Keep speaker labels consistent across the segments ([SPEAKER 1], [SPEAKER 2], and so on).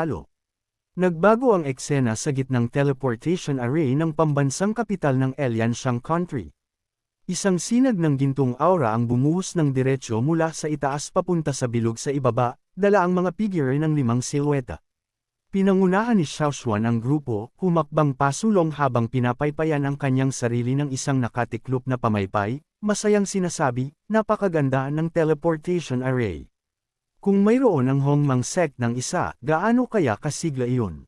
[SPEAKER 1] Alo. Nagbago ang eksena sa gitnang teleportation array ng pambansang kapital ng Elyansyang country. Isang sinag ng gintong aura ang bumuhos ng diretsyo mula sa itaas papunta sa bilog sa ibaba, dala ang mga figure ng 5 silweta. Pinangunahan ni Xiao Xuan ang grupo, humakbang pasulong habang pinapaypayan ang kanyang sarili ng isang nakatiklop na pamaypay, masayang sinasabi, napakaganda ng teleportation array. Kung mayroon ang Hongmang sect ng isa, gaano kaya kasigla iyon?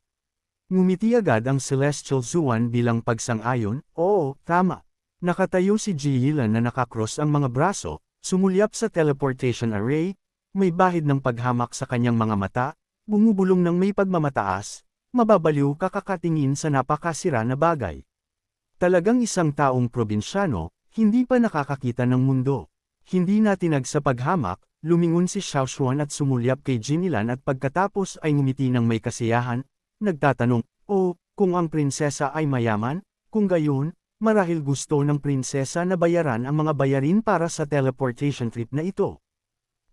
[SPEAKER 1] Ngumiti agad ang Celestial Zuan bilang pagsang-ayon, oo, tama. Nakatayo si Ji Yilan na nakakross ang mga braso, sumulyap sa teleportation array, may bahid ng paghamak sa kanyang mga mata, bumubulong ng may pagmamataas, mababaliw kakakatingin sa napakasira na bagay. Talagang isang taong probinsyano, hindi pa nakakakita ng mundo. Hindi natinag sa paghamak, lumingon si Xiao Xuan at sumulyap kay Jin Yilan at pagkatapos ay ngumiti ng may kasiyahan, nagtatanong, "Oh, kung ang prinsesa ay mayaman, kung gayon, marahil gusto ng prinsesa na bayaran ang mga bayarin para sa teleportation trip na ito."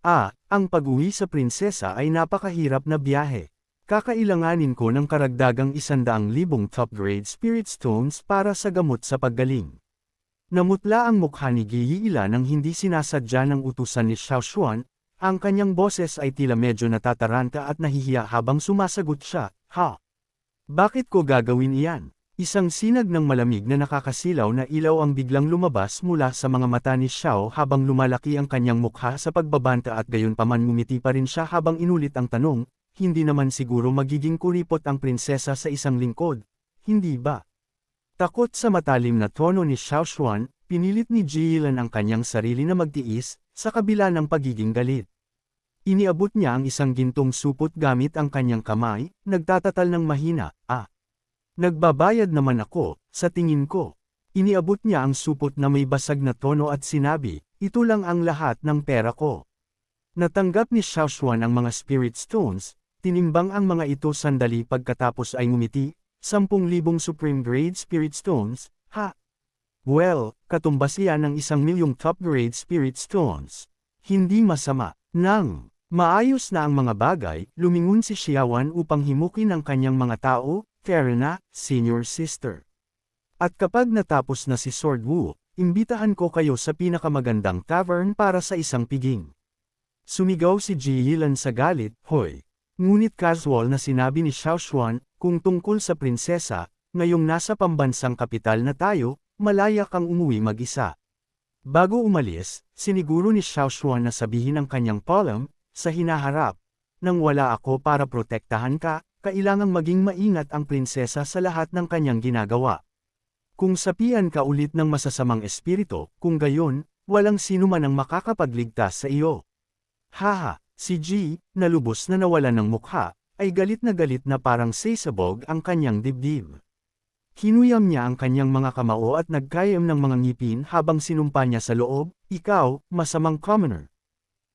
[SPEAKER 1] Ang pag-uwi sa prinsesa ay napakahirap na biyahe. Kakailanganin ko ng karagdagang 100,000 top-grade spirit stones para sa gamot sa paggaling. Namutla ang mukha ni Ji Yilan nang hindi sinasadya ng utusan ni Xiao Xuan, ang kanyang boses ay tila medyo natataranta at nahihiya habang sumasagot siya, "Ha? Bakit ko gagawin iyan?" Isang sinag ng malamig na nakakasilaw na ilaw ang biglang lumabas mula sa mga mata ni Xiao habang lumalaki ang kanyang mukha sa pagbabanta at gayunpaman ngumiti pa rin siya habang inulit ang tanong, "Hindi naman siguro magiging kuripot ang prinsesa sa isang lingkod, hindi ba?" Takot sa matalim na tono ni Xiao Xuan, pinilit ni Ji Yilan ang kanyang sarili na magtiis, sa kabila ng pagiging galit. Iniabot niya ang isang gintong supot gamit ang kanyang kamay, nagtatatal ng mahina, "Nagbabayad naman ako, sa tingin ko." Iniabot niya ang supot na may basag na tono at sinabi, "Ito lang ang lahat ng pera ko." Natanggap ni Xiao Xuan ang mga spirit stones, tinimbang ang mga ito sandali pagkatapos ay ngumiti, 10,000 Supreme Grade Spirit Stones, ha? Well, katumbas iyan ng 1,000,000 Top Grade Spirit Stones. Hindi masama. Nang maayos na ang mga bagay, lumingon si Xiaowan upang himukin ang kanyang mga tao, Farina, Senior Sister. At kapag natapos na si Sword Wu, imbitahan ko kayo sa pinakamagandang tavern para sa isang piging. Sumigaw si Ji Yilan sa galit, "Hoy!" Ngunit casual na sinabi ni Xiao Xuan, "Kung tungkol sa prinsesa, ngayong nasa pambansang kapital na tayo, malaya kang umuwi mag-isa." Bago umalis, siniguro ni Xiao Xuan na sabihin ang kanyang palm, sa hinaharap, "Nang wala ako para protektahan ka, kailangang maging maingat ang prinsesa sa lahat ng kanyang ginagawa. Kung sapian ka ulit ng masasamang espiritu, kung gayon, walang sino man ang makakapagligtas sa iyo." Haha, si Ji, na lubos na nawalan ng mukha, ay galit na parang sisabog ang kanyang dibdib. Kinuyam niya ang kanyang mga kamao at nagkayam ng mga ngipin habang sinumpa niya sa loob, "Ikaw, masamang commoner.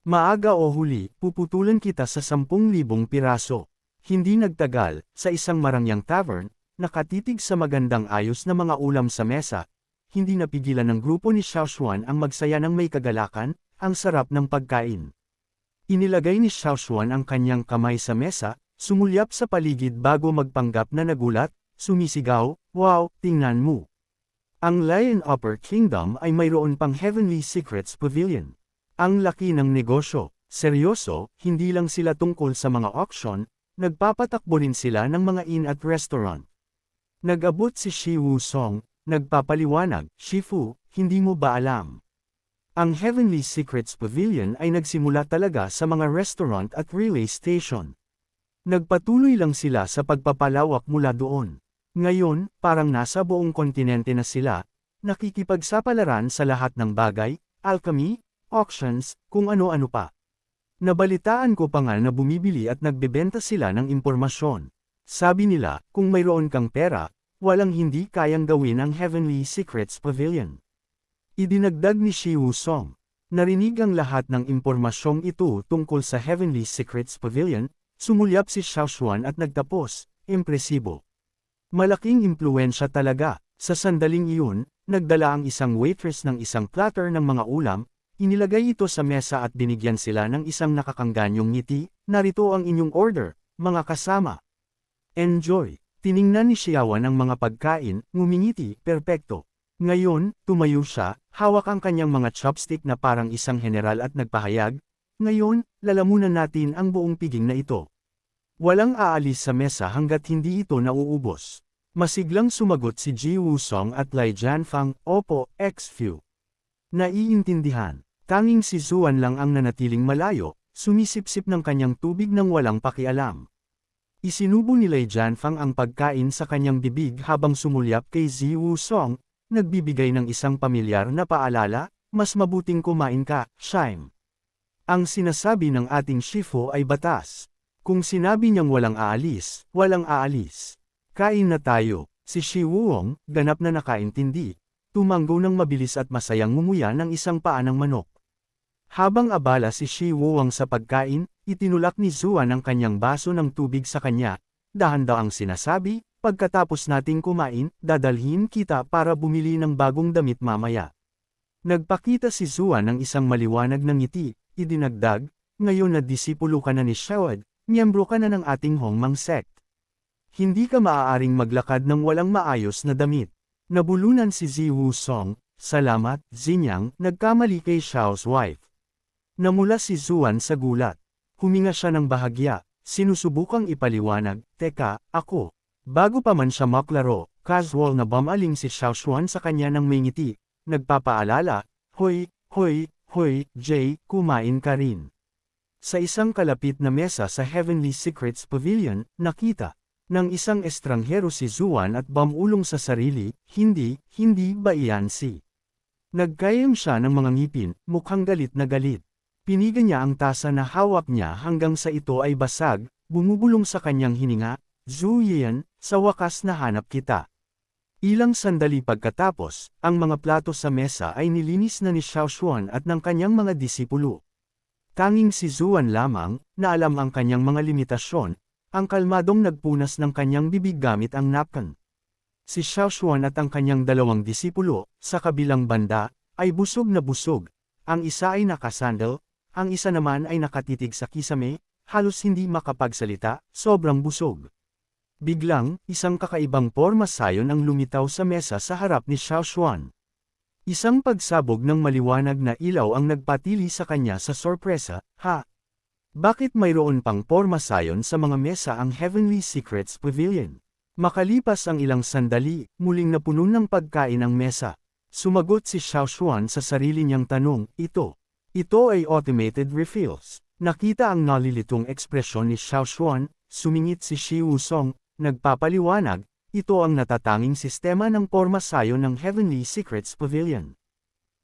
[SPEAKER 1] Maaga o huli, puputulan kita sa 10,000 piraso." Hindi nagtagal, sa isang marangyang tavern, nakatitig sa magandang ayos na mga ulam sa mesa, hindi napigilan ng grupo ni Xiao Xuan ang magsaya ng may kagalakan, ang sarap ng pagkain. Inilagay ni Xiao Xuan ang kanyang kamay sa mesa, sumulyap sa paligid bago magpanggap na nagulat, sumisigaw, "Wow, tingnan mo! Ang Lion Upper Kingdom ay mayroon pang Heavenly Secrets Pavilion. Ang laki ng negosyo." Seryoso, hindi lang sila tungkol sa mga auction, nagpapatakbo rin sila ng mga inn at restaurant. Nag-abot si Shi Wusong, nagpapaliwanag, "Shifu, hindi mo ba alam? Ang Heavenly Secrets Pavilion ay nagsimula talaga sa mga restaurant at relay station. Nagpatuloy lang sila sa pagpapalawak mula doon. Ngayon, parang nasa buong kontinente na sila, nakikipagsapalaran sa lahat ng bagay, alchemy, auctions, kung ano-ano pa. Nabalitaan ko pa nga na bumibili at nagbebenta sila ng impormasyon. Sabi nila, kung mayroon kang pera, walang hindi kayang gawin ang Heavenly Secrets Pavilion." Idinagdag ni Shi Wusong. Narinig ang lahat ng impormasyong ito tungkol sa Heavenly Secrets Pavilion, sumulyap si Xiao Xuan at nagtapos, "Impresibo. Malaking impluensya talaga." Sa sandaling iyon, nagdala ang isang waitress ng isang platter ng mga ulam, inilagay ito sa mesa at binigyan sila ng isang nakakanganyong ngiti, "Narito ang inyong order, mga kasama. Enjoy! Tiningnan ni Xiaowan ang mga pagkain, ngumingiti, perpekto. Ngayon, tumayo siya, hawak ang kanyang mga chopstick na parang isang general at nagpahayag, ngayon, lalamunan natin ang buong piging na ito. Walang aalis sa mesa hanggat hindi ito nauubos. Masiglang sumagot si Ji Wusong at Lai Jianfang, opo, ex-few. Naiintindihan. Tanging si Zuan lang ang nanatiling malayo, sumisipsip ng kanyang tubig nang walang pakialam. Isinubo ni Lai Jianfang ang pagkain sa kanyang bibig habang sumulyap kay Ji Wusong, nagbibigay ng isang pamilyar na paalala, mas mabuting kumain ka, Shime. Ang sinasabi ng ating Shifu ay batas. Kung sinabi niyang walang aalis, walang aalis. Kain na tayo. Si Shi Wuong, ganap na nakaintindi, tumanggo ng mabilis at masayang ngumuya ng isang paa ng manok. Habang abala si Shi Wuong sa pagkain, itinulak ni Zuan ang kanyang baso ng tubig sa kanya, dahan-dahang sinasabi, pagkatapos nating kumain, dadalhin kita para bumili ng bagong damit mamaya. Nagpakita si Zuan ng isang maliwanag na ngiti, idinagdag, ngayon na disipulo ka na ni Xiaowan, miyembro ka na ng ating Hongmang sect. Hindi ka maaaring maglakad ng walang maayos na damit. Nabulunan si Ji Wusong, salamat, Zinyang, nagkamali kay Xiao's wife. Namula si Zuan sa gulat. Huminga siya ng bahagya, sinusubukang ipaliwanag, teka, ako. Bago pa man siya maklaro, casual na bumaling si Xiao Xuan sa kanya ng may ngiti, nagpapaalala, hoy, Jay, kumain ka rin. Sa isang kalapit na mesa sa Heavenly Secrets Pavilion, nakita ng isang estranghero si Zuan at bumulong sa sarili, hindi ba iyan si? Nagkayam siya ng mga ngipin, mukhang galit na galit. Piniga niya ang tasa na hawak niya hanggang sa ito ay basag, bumubulong sa kanyang hininga, Zhu Yan, sa wakas nahanap kita. Ilang sandali pagkatapos, ang mga plato sa mesa ay nilinis na ni Xiao Xuan at ng kanyang mga disipulo. Tanging si Zuan lamang, na alam ang kanyang mga limitasyon, ang kalmadong nagpunas ng kanyang bibig gamit ang napkin. Si Xiao Xuan at ang kanyang dalawang disipulo, sa kabilang banda, ay busog na busog. Ang isa ay nakasandal, ang isa naman ay nakatitig sa kisame, halos hindi makapagsalita, sobrang busog. Biglang, isang kakaibang porma sayon ang lumitaw sa mesa sa harap ni Xiao Xuan. Isang pagsabog ng maliwanag na ilaw ang nagpatili sa kanya sa sorpresa, ha? Bakit mayroon pang porma sayon sa mga mesa ang Heavenly Secrets Pavilion? Makalipas ang ilang sandali, muling napuno ng pagkain ang mesa. Sumagot si Xiao Xuan sa sarili niyang tanong, ito ay automated refills. Nakita ang nalilitong ekspresyon ni Xiao Xuan, sumingit si Shi Wusong, nagpapaliwanag, ito ang natatanging sistema ng porma sayon ng Heavenly Secrets Pavilion.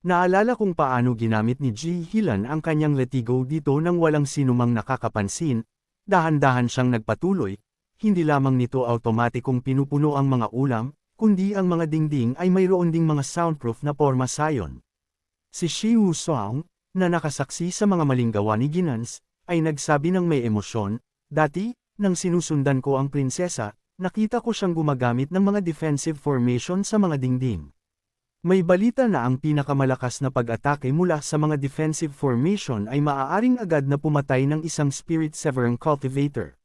[SPEAKER 1] Naalala kung paano ginamit ni Ji Hilan ang kanyang letigo dito nang walang sinumang nakakapansin, dahan-dahan siyang nagpatuloy, hindi lamang nito automatikong pinupuno ang mga ulam, kundi ang mga dingding ay mayroon ding mga soundproof na porma sayon. Si Shi Wusong, na nakasaksi sa mga maling gawa ni Ginans, ay nagsabi ng may emosyon, dati, nang sinusundan ko ang prinsesa, nakita ko siyang gumagamit ng mga defensive formation sa mga dingding. May balita na ang pinakamalakas na pag-atake mula sa mga defensive formation ay maaaring agad na pumatay ng isang Spirit Severing Cultivator.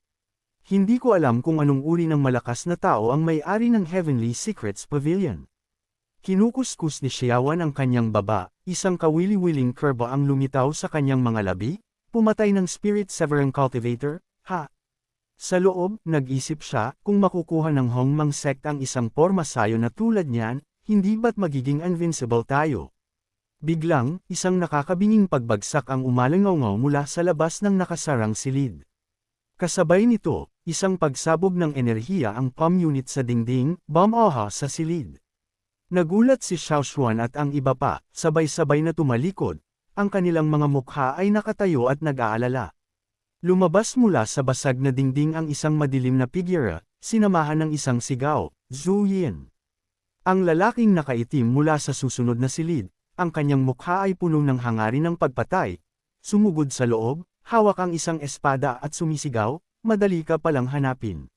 [SPEAKER 1] Hindi ko alam kung anong uri ng malakas na tao ang may-ari ng Heavenly Secrets Pavilion. Kinukuskus ni Xiaowan ang kanyang baba, isang kawili-wiling kurba ang lumitaw sa kanyang mga labi, pumatay ng Spirit Severing Cultivator, ha? Sa loob, nag-isip siya, kung makukuha ng Hongmang sect ang isang porma sayo na tulad niyan, hindi ba't magiging invincible tayo? Biglang, isang nakakabinging pagbagsak ang umalangaw mula sa labas ng nakasarang silid. Kasabay nito, isang pagsabog ng enerhiya ang palm unit sa dingding, bum-aha sa silid. Nagulat si Xiao Xuan at ang iba pa, sabay-sabay na tumalikod, ang kanilang mga mukha ay nakatayo at nag-aalala. Lumabas mula sa basag na dingding ang isang madilim na figura, sinamahan ng isang sigaw, Zhu Yan. Ang lalaking nakaitim mula sa susunod na silid, ang kanyang mukha ay puno ng hangarin ng pagpatay. Sumugod sa loob, hawak ang isang espada at sumisigaw, madali ka palang hanapin.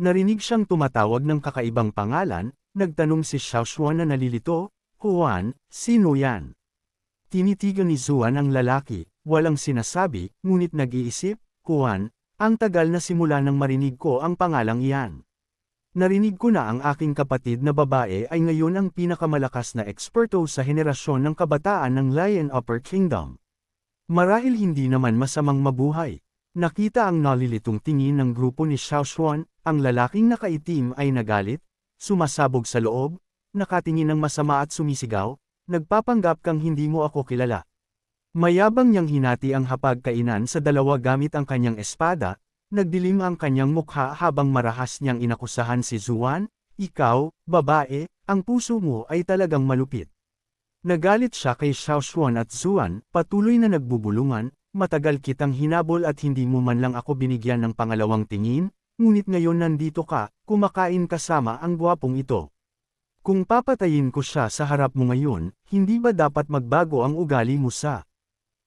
[SPEAKER 1] Narinig siyang tumatawag ng kakaibang pangalan, nagtanong si Xiao Xuan na nalilito, Juan, sino yan? Tinitigan ni Zuan ang lalaki, walang sinasabi, ngunit nag-iisip, Juan, Ang tagal na simula nang marinig ko ang pangalang iyan. Narinig ko na ang aking kapatid na babae ay ngayon ang pinakamalakas na eksperto sa henerasyon ng kabataan ng Lion Upper Kingdom. Marahil hindi naman masamang mabuhay. Nakita ang nalilitong tingin ng grupo ni Xiao Xuan, ang lalaking nakaitim ay nagalit, sumasabog sa loob, nakatingin ng masama at sumisigaw, nagpapanggap kang hindi mo ako kilala. Mayabang niyang hinati ang hapagkainan sa dalawa gamit ang kanyang espada, nagdilim ang kanyang mukha habang marahas niyang inakusahan si Zuan, ikaw, babae, ang puso mo ay talagang malupit. Nagalit siya kay Xiao Xuan at Zuan, patuloy na nagbubulungan, matagal kitang hinabol at hindi mo man lang ako binigyan ng pangalawang tingin, ngunit ngayon nandito ka, kumakain kasama ang gwapong ito. Kung papatayin ko siya sa harap mo ngayon, hindi ba dapat magbago ang ugali mo sa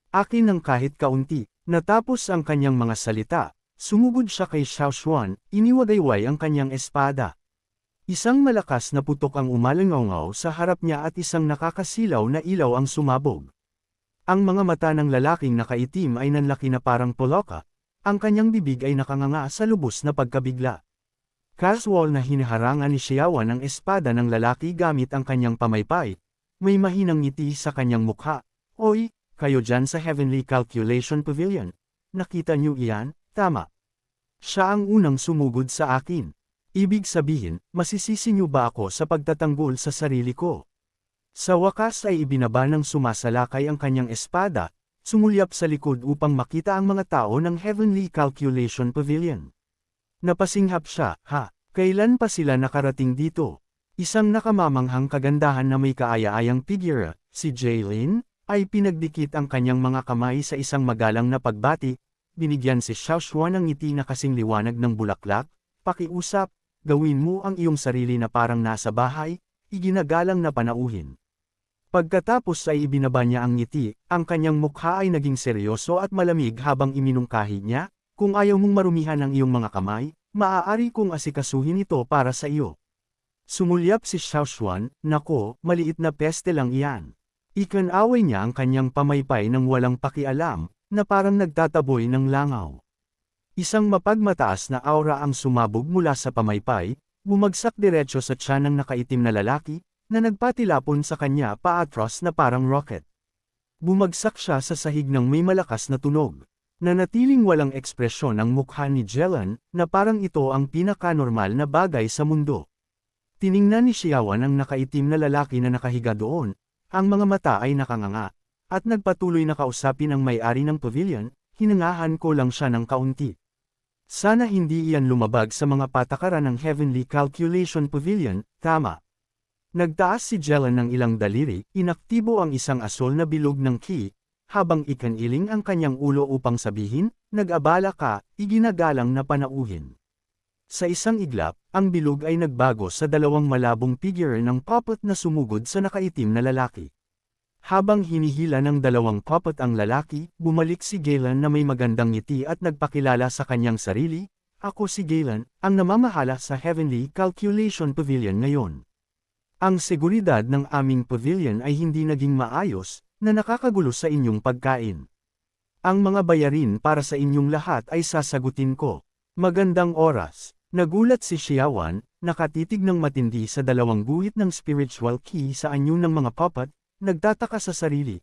[SPEAKER 1] akin ng kahit kaunti? Natapos ang kanyang mga salita, sumugod siya kay Xiao Xuan, iniwagayway ang kanyang espada. Isang malakas na putok ang umalangaw sa harap niya at isang nakakasilaw na ilaw ang sumabog. Ang mga mata ng lalaking nakaitim ay nanlaki na parang poloka, ang kanyang bibig ay nakanganga sa lubos na pagkabigla. Casual na hinaharangan ni Xiaowan ang espada ng lalaki gamit ang kanyang pamaypay, may mahinang ngiti sa kanyang mukha. Oy, kayo dyan sa Heavenly Calculation Pavilion, nakita niyo iyan? Tama. Siya ang unang sumugod sa akin. Ibig sabihin, masisisi niyo ba ako sa pagtatanggol sa sarili ko? Sa wakas ay ibinaba ng sumasalakay ang kanyang espada, sumulyap sa likod upang makita ang mga tao ng Heavenly Calculation Pavilion. Napasinghap siya, kailan pa sila nakarating dito? Isang nakamamanghang kagandahan na may kaaya-ayang figura, si Jaylin, ay pinagdikit ang kanyang mga kamay sa isang magalang na pagbati, binigyan si Xiao Xuan ng ngiti na kasing liwanag ng bulaklak, pakiusap, gawin mo ang iyong sarili na parang nasa bahay, iginagalang na panauhin. Pagkatapos ay ibinaba niya ang ngiti, ang kanyang mukha ay naging seryoso at malamig habang iminungkahi niya, kung ayaw mong marumihan ang iyong mga kamay, maaari kong asikasuhin ito para sa iyo. Sumulyap si Xiao Xuan, nako, maliit na peste lang iyan. Ikanaway niya ang kanyang pamaypay ng walang pakialam, na parang nagtataboy ng langaw. Isang mapagmataas na aura ang sumabog mula sa pamaypay, bumagsak diretso sa tiyan ng nakaitim na lalaki, na nagpatilapon sa kanya paatras na parang rocket. Bumagsak siya sa sahig ng may malakas na tunog. Nanatiling walang ekspresyon ang mukha ni Jelan, na parang ito ang pinakanormal na bagay sa mundo. Tiningnan ni Xiaowan ang nakaitim na lalaki na nakahiga doon, ang mga mata ay nakanganga, at nagpatuloy na kausapin ang may-ari ng pavilion, hinangahan ko lang siya ng kaunti. Sana hindi iyan lumabag sa mga patakaran ng Heavenly Calculation Pavilion, tama. Nagtaas si Jelan ng ilang daliri, inaktibo ang isang asol na bilog ng ki, habang ikaniling ang kanyang ulo upang sabihin, nag-abala ka, iginagalang na panauhin. Sa isang iglap, ang bilog ay nagbago sa dalawang malabong figure ng puppet na sumugod sa nakaitim na lalaki. Habang hinihila ng dalawang puppet ang lalaki, bumalik si Galen na may magandang ngiti at nagpakilala sa kanyang sarili, ako si Galen, ang namamahala sa Heavenly Calculation Pavilion ngayon. Ang seguridad ng aming pavilion ay hindi naging maayos, na nakakagulo sa inyong pagkain. Ang mga bayarin para sa inyong lahat ay sasagutin ko. Magandang oras. Nagulat si Xiaowan, nakatitig ng matindi sa dalawang guhit ng spiritual key sa anyo ng mga puppet, nagtataka sa sarili,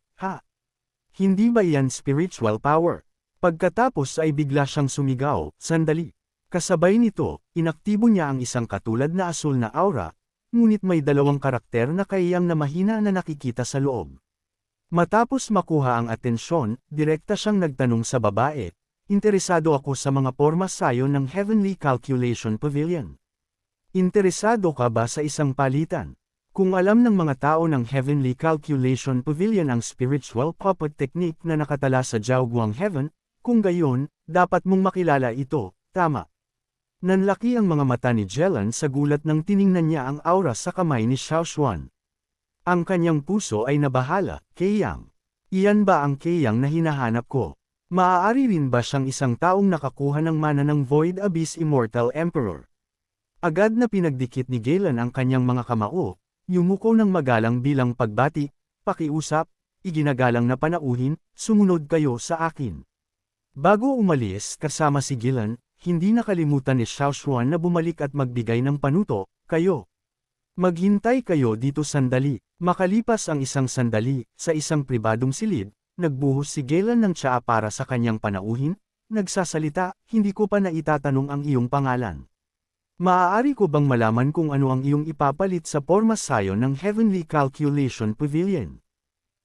[SPEAKER 1] hindi ba yan spiritual power? Pagkatapos ay bigla siyang sumigaw, sandali. Kasabay nito, inaktibo niya ang isang katulad na asul na aura, ngunit may dalawang karakter na kaiyang na mahina na nakikita sa loob. Matapos makuha ang atensyon, direkta siyang nagtanong sa babae, interesado ako sa mga porma sayo ng Heavenly Calculation Pavilion. Interesado ka ba sa isang palitan? Kung alam ng mga tao ng Heavenly Calculation Pavilion ang spiritual puppet technique na nakatala sa Jiaoguang Heaven, kung gayon, dapat mong makilala ito, tama. Nanlaki ang mga mata ni Jelan sa gulat nang tiningnan niya ang aura sa kamay ni Xiao Xuan. Ang kanyang puso ay nabahala, Keiyang. Iyan ba ang Keiyang na hinahanap ko? Maaari rin ba siyang isang taong nakakuha ng mana ng Void Abyss Immortal Emperor? Agad na pinagdikit ni Galen ang kanyang mga kamao, yumuko ng magalang bilang pagbati, pakiusap, iginagalang na panauhin, sumunod kayo sa akin. Bago umalis kasama si Gilan, hindi nakalimutan ni Xiao Xuan na bumalik at magbigay ng panuto, kayo. Maghintay kayo dito sandali. Makalipas ang isang sandali, sa isang pribadong silid, nagbuhos si Gilan ng tsaa para sa kanyang panauhin, nagsasalita, hindi ko pa naitatanong ang iyong pangalan. Maaari ko bang malaman kung ano ang iyong ipapalit sa pormasayo ng Heavenly Calculation Pavilion?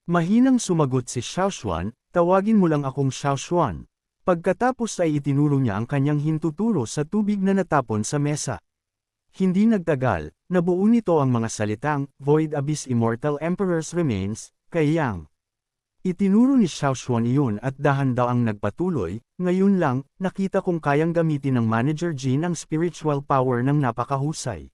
[SPEAKER 1] Mahinang sumagot si Xiao Xuan, tawagin mo lang akong Xiao Xuan. Pagkatapos ay itinuro niya ang kanyang hintuturo sa tubig na natapon sa mesa. Hindi nagtagal, nabuo nito ang mga salitang, Void Abyss Immortal Emperor's Remains, kay Yang. Itinuro ni Xiao Xuan iyon at dahan daw ang nagpatuloy, ngayon lang, nakita kong kayang gamitin ng Manager Jin ang spiritual power ng napakahusay.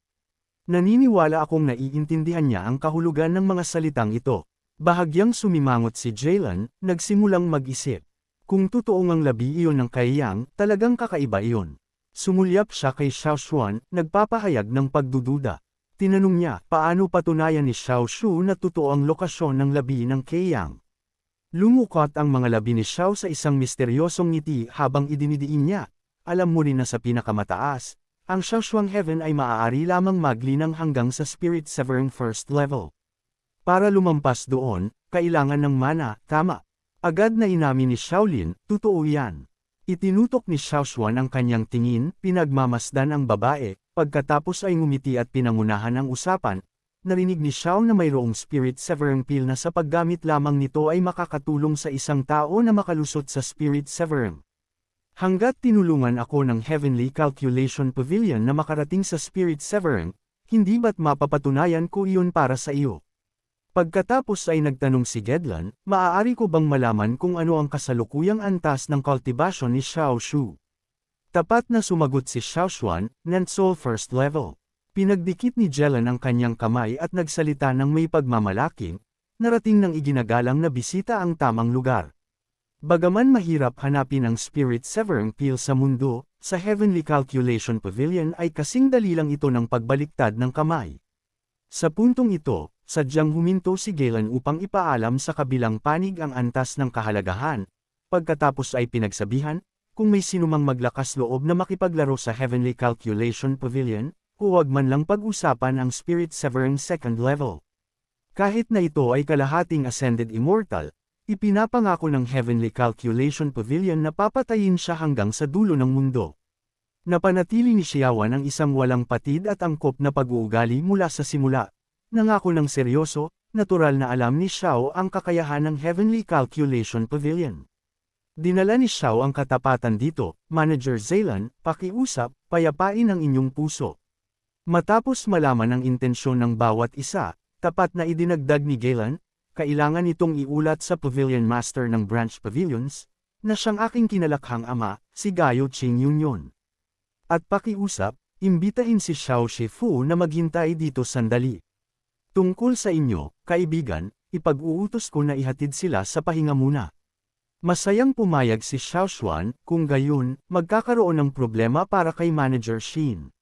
[SPEAKER 1] Naniniwala akong naiintindihan niya ang kahulugan ng mga salitang ito. Bahagyang sumimangot si Jalen, nagsimulang mag-isip. Kung totoong ang labi iyon ng kay Yang, talagang kakaiba iyon. Sumulyap siya kay Xiao Xuan, nagpapahayag ng pagdududa. Tinanong niya, paano patunayan ni Xiao Shu na totoo ang lokasyon ng labi ng kay Yang? Lumukot ang mga labi ni Xiao sa isang misteryosong ngiti habang idinidiin niya. Alam mo rin na sa pinakamataas, ang Xiao Xuang Heaven ay maaari lamang maglinang hanggang sa Spirit Severing First Level. Para lumampas doon, kailangan ng mana, tama. Agad na inamin ni Shaolin, totoo yan. Itinutok ni Xiao Xuan ang kanyang tingin, pinagmamasdan ang babae, pagkatapos ay ngumiti at pinangunahan ang usapan. Narinig ni Xiao na mayroong spirit severing pill na sa paggamit lamang nito ay makakatulong sa isang tao na makalusot sa spirit severing. Hanggat tinulungan ako ng Heavenly Calculation Pavilion na makarating sa spirit severing, hindi ba't mapapatunayan ko iyon para sa iyo? Pagkatapos ay nagtanong si Gedlan, maaari ko bang malaman kung ano ang kasalukuyang antas ng cultivation ni Xiao Shu? Tapat na sumagot si Xiao Xuan, Nensol First Level. Pinagdikit ni Jelan ang kanyang kamay at nagsalita ng may pagmamalaki, narating ng iginagalang na bisita ang tamang lugar. Bagaman mahirap hanapin ang Spirit Severing Pill sa mundo, sa Heavenly Calculation Pavilion ay kasing dali lang ito ng pagbaliktad ng kamay. Sa puntong ito, sadyang huminto si Galen upang ipaalam sa kabilang panig ang antas ng kahalagahan, pagkatapos ay pinagsabihan, kung may sinumang maglakas loob na makipaglaro sa Heavenly Calculation Pavilion, huwag man lang pag-usapan ang Spirit Severing Second Level. Kahit na ito ay kalahating Ascended Immortal, ipinapangako ng Heavenly Calculation Pavilion na papatayin siya hanggang sa dulo ng mundo. Napanatili ni Xiaowan ang isang walang patid at angkop na pag-uugali mula sa simula. Nangako ng seryoso, natural na alam ni Xiao ang kakayahan ng Heavenly Calculation Pavilion. Dinala ni Xiao ang katapatan dito, Manager Zaylan, pakiusap, payapain ang inyong puso. Matapos malaman ang intensyon ng bawat isa, tapat na idinagdag ni Galen, kailangan itong iulat sa Pavilion Master ng Branch Pavilions, na siyang aking kinalakhang ama, si Gayo Qing Yunyon. At pakiusap, imbitahin si Xiao Shifu na maghintay dito sandali. Tungkol sa inyo, kaibigan, ipag-uutos ko na ihatid sila sa pahinga muna. Masayang pumayag si Xiao Xuan, kung gayon, magkakaroon ng problema para kay Manager Shin.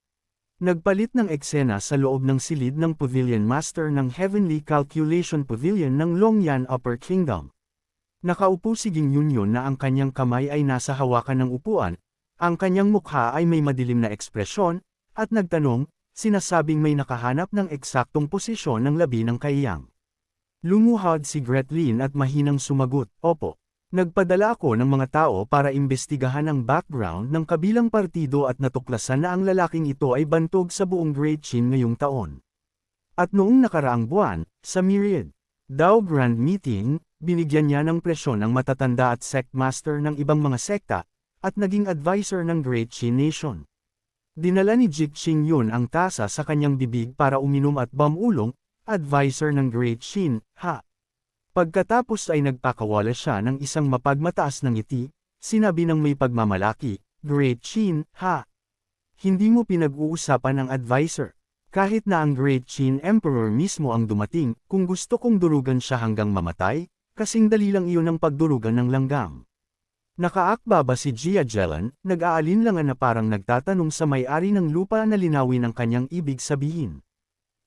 [SPEAKER 1] Nagpalit ng eksena sa loob ng silid ng Pavilion Master ng Heavenly Calculation Pavilion ng Longyan Upper Kingdom. Nakaupo si Ging Yunyon na ang kanyang kamay ay nasa hawakan ng upuan, ang kanyang mukha ay may madilim na ekspresyon, at nagtanong, sinasabing may nakahanap ng eksaktong posisyon ng labi ng kaiyang. Lumuhad si Gretlin at mahinang sumagot, opo. Nagpadala ako ng mga tao para imbestigahan ang background ng kabilang partido at natuklasan na ang lalaking ito ay bantog sa buong Great Qin ngayong taon. At noong nakaraang buwan, sa Myriad Dao Grand Meeting, binigyan niya ng presyon ang matatanda at sect master ng ibang mga sekta, at naging advisor ng Great Qin Nation. Dinala ni Jik Qing Yun ang tasa sa kanyang bibig para uminom at bamulong, advisor ng Great Qin, ha. Pagkatapos ay nagpakawala siya ng isang mapagmataas ng ngiti, sinabi ng may pagmamalaki, Great Qin, ha. Hindi mo pinag-uusapan ang advisor. Kahit na ang Great Qin Emperor mismo ang dumating, kung gusto kong durugan siya hanggang mamatay, kasing dali lang iyon ang pagdurugan ng langgam. Nakaakba ba si Jia Jelan, nag-aalinlangan na parang nagtatanong sa may-ari ng lupa na linawin ang kanyang ibig sabihin.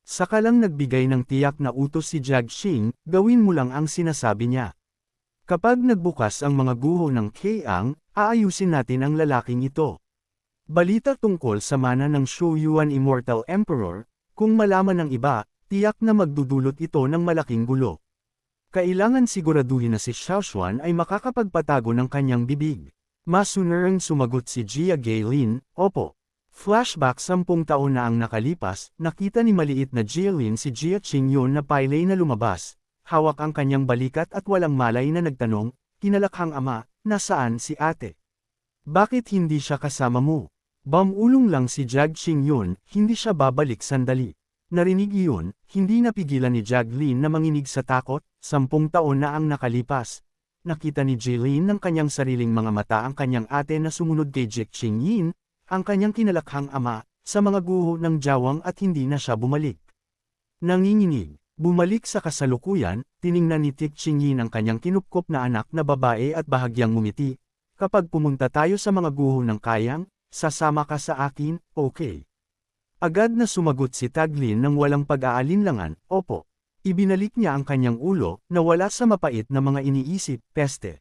[SPEAKER 1] Saka lang nagbigay ng tiyak na utos si Jiang Xing, gawin mo lang ang sinasabi niya. Kapag nagbukas ang mga guho ng Keang, aayusin natin ang lalaking ito. Balita tungkol sa mana ng Shu Yuan Immortal Emperor, kung malaman ng iba, tiyak na magdudulot ito ng malaking gulo. Kailangan siguraduhin na si Xiaoshuan ay makakapagpatago ng kanyang bibig. Masunurang sumagot si Jia Gailin, opo. Flashback 10 taon na ang nakalipas, nakita ni maliit na Jilin si Jia Qingyun na pailay na lumabas. Hawak ang kanyang balikat at walang malay na nagtanong, kinalakhang ama, nasaan si ate? Bakit hindi siya kasama mo? Bamulong lang si Jag Qingyun, hindi siya babalik sandali. Narinig iyon, hindi napigilan ni Jaglin na manginig sa takot, 10 taon na ang nakalipas. Nakita ni Jilin ng kanyang sariling mga mata ang kanyang ate na sumunod kay Jik Qingyin, ang kanyang kinalakhang ama, sa mga guho ng jawang at hindi na siya bumalik. Nanginginig. Bumalik sa kasalukuyan, tiningnan ni Tik Qingyin ang kanyang kinupkop na anak na babae at bahagyang ngumiti. Kapag pumunta tayo sa mga guho ng Kayang, sasama ka sa akin, okay. Agad na sumagot si Taglin ng walang pag-aalinlangan, opo. Ibinalik niya ang kanyang ulo, na wala sa mapait na mga iniisip, peste.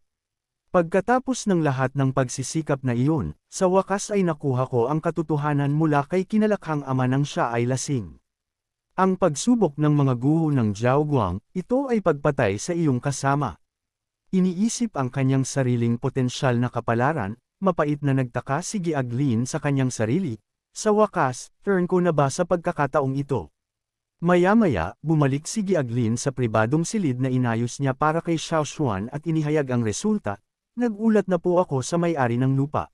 [SPEAKER 1] Pagkatapos ng lahat ng pagsisikap na iyon, sa wakas ay nakuha ko ang katotohanan mula kay kinalakhang ama nang siya ay lasing. Ang pagsubok ng mga guho ng Zhao Guang, ito ay pagpatay sa iyong kasama. Iniisip ang kanyang sariling potensyal na kapalaran, mapait na nagtaka si Giaglin sa kanyang sarili. Sa wakas, turn ko na ba sa pagkakataong ito? Maya-maya, bumalik si Giaglin sa pribadong silid na inayos niya para kay Xiaoshuan at inihayag ang resulta. Nagulat na po ako sa may-ari ng lupa.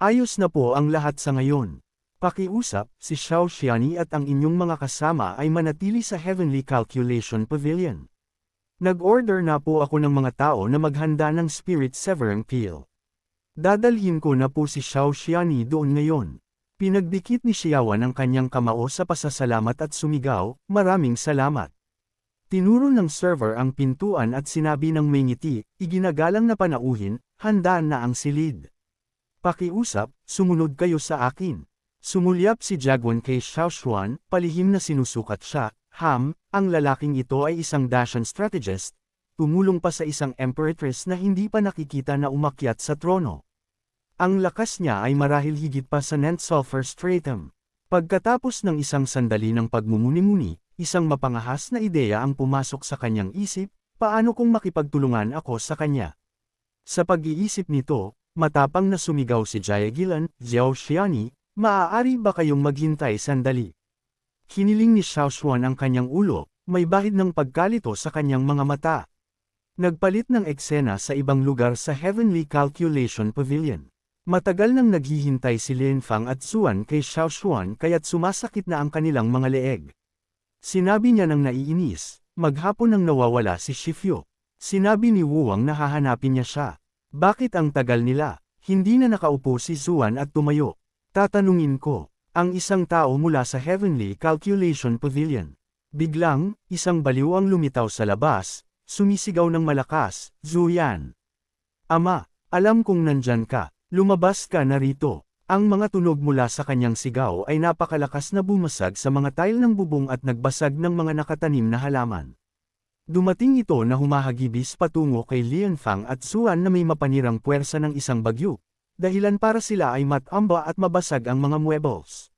[SPEAKER 1] Ayos na po ang lahat sa ngayon. Pakiusap, si Xiao Xiani at ang inyong mga kasama ay manatili sa Heavenly Calculation Pavilion. Nag-order na po ako ng mga tao na maghanda ng Spirit Severing Peel. Dadalhin ko na po si Xiao Xiani doon ngayon. Pinagdikit ni Xiaowan ang kanyang kamao sa pasasalamat at sumigaw, maraming salamat. Tinuro ng server ang pintuan at sinabi ng may ngiti, iginagalang na panauhin, handa na ang silid. Pakiusap, sumunod kayo sa akin. Sumulyap si Jagwan kay Xiaoshuan, palihim na sinusukat siya, ang lalaking ito ay isang Dacian strategist, tumulong pa sa isang emperoress na hindi pa nakikita na umakyat sa trono. Ang lakas niya ay marahil higit pa sa Nent-Sulfur Stratum. Pagkatapos ng isang sandali ng pagmumuni-muni, isang mapangahas na ideya ang pumasok sa kanyang isip, paano kung makipagtulungan ako sa kanya? Sa pag-iisip nito, matapang na sumigaw si Jayagilan, Xiao Xiani, maaari ba kayong maghintay sandali? Hiniling ni Xiaoshuan ang kanyang ulo, may bahid ng pagkalito sa kanyang mga mata. Nagpalit ng eksena sa ibang lugar sa Heavenly Calculation Pavilion. Matagal nang naghihintay si Lin Fang at Zuan kay Xiaoshuan kaya't sumasakit na ang kanilang mga leeg. Sinabi niya nang naiinis, maghapon nang nawawala si Shifyo. Sinabi ni Wuwang na hahanapin niya siya. Bakit ang tagal nila? Hindi na nakaupo si Zuan at tumayo. Tatanungin ko, ang isang tao mula sa Heavenly Calculation Pavilion. Biglang, isang baliw ang lumitaw sa labas, sumisigaw ng malakas, Zuyan. Ama, alam kong nandyan ka, lumabas ka na rito. Ang mga tunog mula sa kanyang sigaw ay napakalakas na bumasag sa mga tile ng bubong at nagbasag ng mga nakatanim na halaman. Dumating ito na humahagibis patungo kay Lian Fang at Zuan na may mapanirang puwersa ng isang bagyo. Dahilan para sila ay matamba at mabasag ang mga muebles.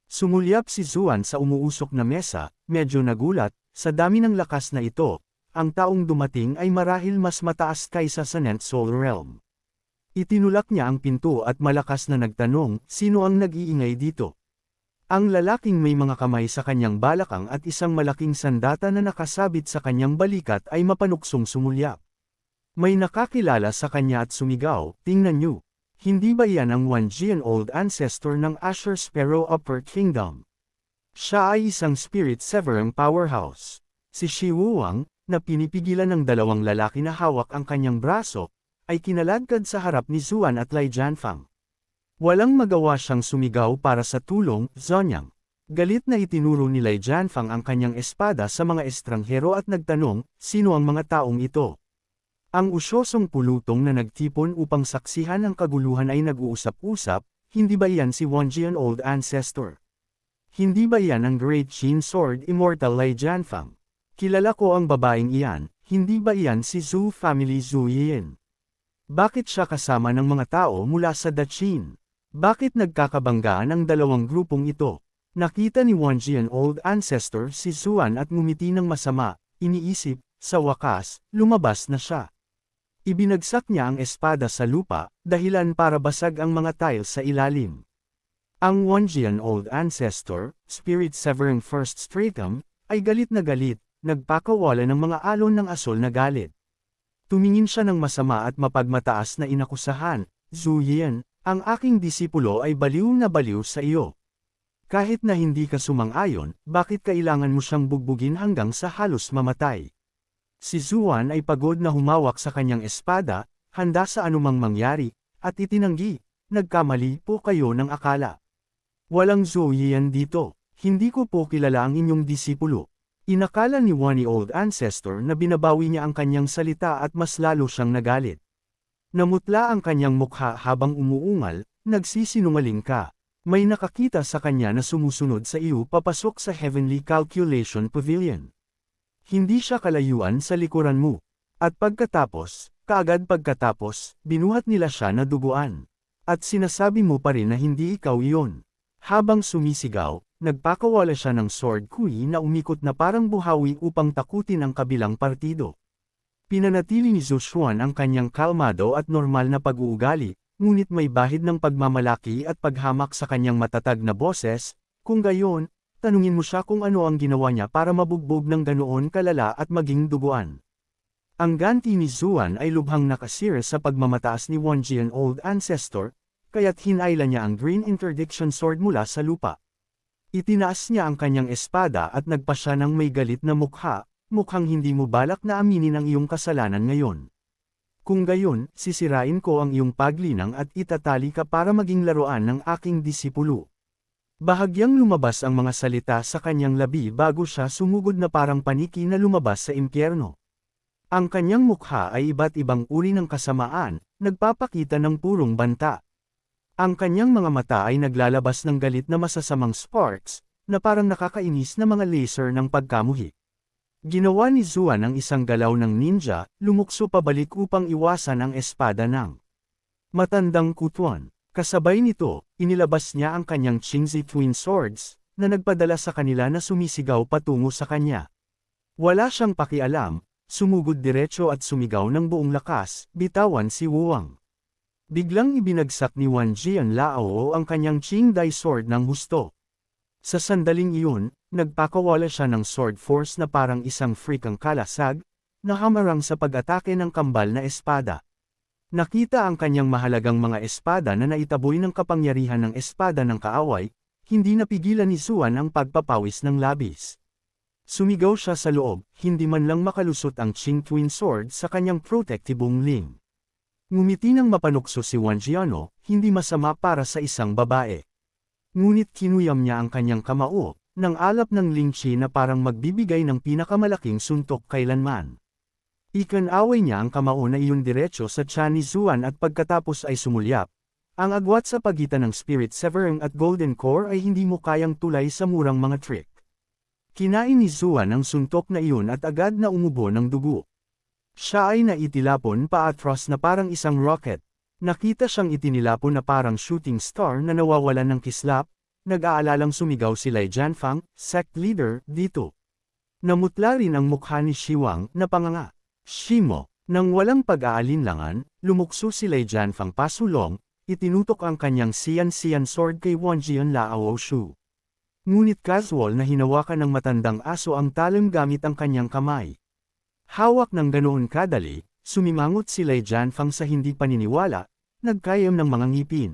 [SPEAKER 1] Sumulyap si Zuan sa umuusok na mesa, medyo nagulat, sa dami ng lakas na ito, ang taong dumating ay marahil mas mataas kaysa sa Nent Soul Realm. Itinulak niya ang pinto at malakas na nagtanong, sino ang nag-iingay dito? Ang lalaking may mga kamay sa kanyang balakang at isang malaking sandata na nakasabit sa kanyang balikat ay mapanuksong sumulyap. May nakakilala sa kanya at sumigaw, tingnan niyo. Hindi ba yan ang one-year-old ancestor ng Asher Sparrow Upper Kingdom? Siya ay isang spirit severing powerhouse. Si Shi Wuwang, na pinipigilan ng dalawang lalaki na hawak ang kanyang braso, ay kinaladkad sa harap ni Zuan at Lai Jianfang. Walang magawa siyang sumigaw para sa tulong, Zonyang. Galit na itinuro ni Lai Jianfang ang kanyang espada sa mga estranghero at nagtanong, sino ang mga taong ito? Ang usyosong pulutong na nagtipon upang saksihan ang kaguluhan ay nag-uusap-usap, hindi ba iyan si one-year-old ancestor? Hindi ba iyan ang Great Qin Sword Immortal Lai Jianfang? Kilala ko ang babaeng iyan, hindi ba iyan si Zhou family Zhou Yiyan? Bakit siya kasama ng mga tao mula sa Daqin? Bakit nagkakabanggaan ang dalawang grupong ito? Nakita ni Wang Jian old ancestor si Zuan at ngumiti ng masama, iniisip, sa wakas, lumabas na siya. Ibinagsak niya ang espada sa lupa, dahilan para basag ang mga tiles sa ilalim. Ang Wanjian Old Ancestor, Spirit Severing First Stratum, ay galit na galit, nagpakawala ng mga alon ng asol na galit. Tumingin siya ng masama at mapagmataas na inakusahan, Zhu Yian, ang aking disipulo ay baliw na baliw sa iyo. Kahit na hindi ka sumang-ayon, bakit kailangan mo siyang bugbugin hanggang sa halos mamatay? Si Zuan ay pagod na humawak sa kanyang espada, handa sa anumang mangyari, at itinanggi, nagkamali po kayo ng akala. Walang Zhou Yiyan dito, hindi ko po kilala ang inyong disipulo. Inakala ni Wani Old Ancestor na binabawi niya ang kanyang salita at mas lalo siyang nagalit. Namutla ang kanyang mukha habang umuungal, nagsisinungaling ka. May nakakita sa kanya na sumusunod sa iyo papasok sa Heavenly Calculation Pavilion. Hindi siya kalayuan sa likuran mo. At kaagad pagkatapos, binuhat nila siya na duguan. At sinasabi mo pa rin na hindi ikaw iyon. Habang sumisigaw, nagpakawala siya ng sword kui na umikot na parang buhawi upang takutin ang kabilang partido. Pinanatili ni Zhou Xuan ang kanyang kalmado at normal na pag-uugali, ngunit may bahid ng pagmamalaki at paghamak sa kanyang matatag na boses, kung gayon, tanungin mo siya kung ano ang ginawa niya para mabugbog ng ganoon kalala at maging duguan. Ang ganti ni Zuan ay lubhang nakasira sa pagmamataas ni Wanjian Old Ancestor, kaya't hinayla niya ang Green Interdiction Sword mula sa lupa. Itinaas niya ang kanyang espada at nagpa siya ng may galit na mukha, mukhang hindi mo balak na aminin ang iyong kasalanan ngayon. Kung gayon, sisirain ko ang iyong paglinang at itatali ka para maging laruan ng aking disipulo. Bahagyang lumabas ang mga salita sa kanyang labi bago siya sumugod na parang paniki na lumabas sa impyerno. Ang kanyang mukha ay iba't ibang uri ng kasamaan, nagpapakita ng purong banta. Ang kanyang mga mata ay naglalabas ng galit na masasamang sparks, na parang nakakainis na mga laser ng pagkamuhi. Ginawa ni Zuan ang isang galaw ng ninja, lumukso pabalik upang iwasan ang espada ng matandang kutuan. Kasabay nito, inilabas niya ang kanyang Qingzi Twin Swords, na nagpadala sa kanila na sumisigaw patungo sa kanya. Wala siyang pakialam, sumugod diretso at sumigaw ng buong lakas, bitawan si Wuang. Biglang ibinagsak ni Wan Jian Lao ang kanyang Qingdai Sword ng husto. Sa sandaling iyon, nagpakawala siya ng sword force na parang isang freakang kalasag, na hamarang sa pag-atake ng kambal na espada. Nakita ang kanyang mahalagang mga espada na naitaboy ng kapangyarihan ng espada ng kaaway, hindi napigilan ni Zuan ang pagpapawis ng labis. Sumigaw siya sa loob, hindi man lang makalusot ang Qing Twin Sword sa kanyang protectibong ling. Ngumiti ng mapanukso si Wan Jiano, hindi masama para sa isang babae. Ngunit kinuyam niya ang kanyang kamao, ng alap ng lingchi na parang magbibigay ng pinakamalaking suntok kailanman. Ikan-away niya ang kamao na iyon diretso sa tiyan ni Zuan at pagkatapos ay sumulyap. Ang agwat sa pagitan ng Spirit Severing at Golden Core ay hindi mo kayang tulay sa murang mga trick. Kinain ni Zuan ang suntok na iyon at agad na umubo ng dugo. Siya ay naitilapon paatras na parang isang rocket. Nakita siyang itinilapon na parang shooting star na nawawalan ng kislap, nag-aalalang sumigaw si Lai Jianfang, sect leader, dito. Namutla rin ang mukha ni Shiwang na panganga. Shimo, nang walang pag-aalinlangan, lumukso si Lai Jianfang pasulong, itinutok ang kanyang siyan-siyan sword kay Wanjian Lao Shu. Ngunit casual na hinawakan ng matandang aso ang talim gamit ang kanyang kamay. Hawak ng ganoon kadali, sumimangot si Lai Jianfang sa hindi paniniwala, nagkayam ng mga ngipin.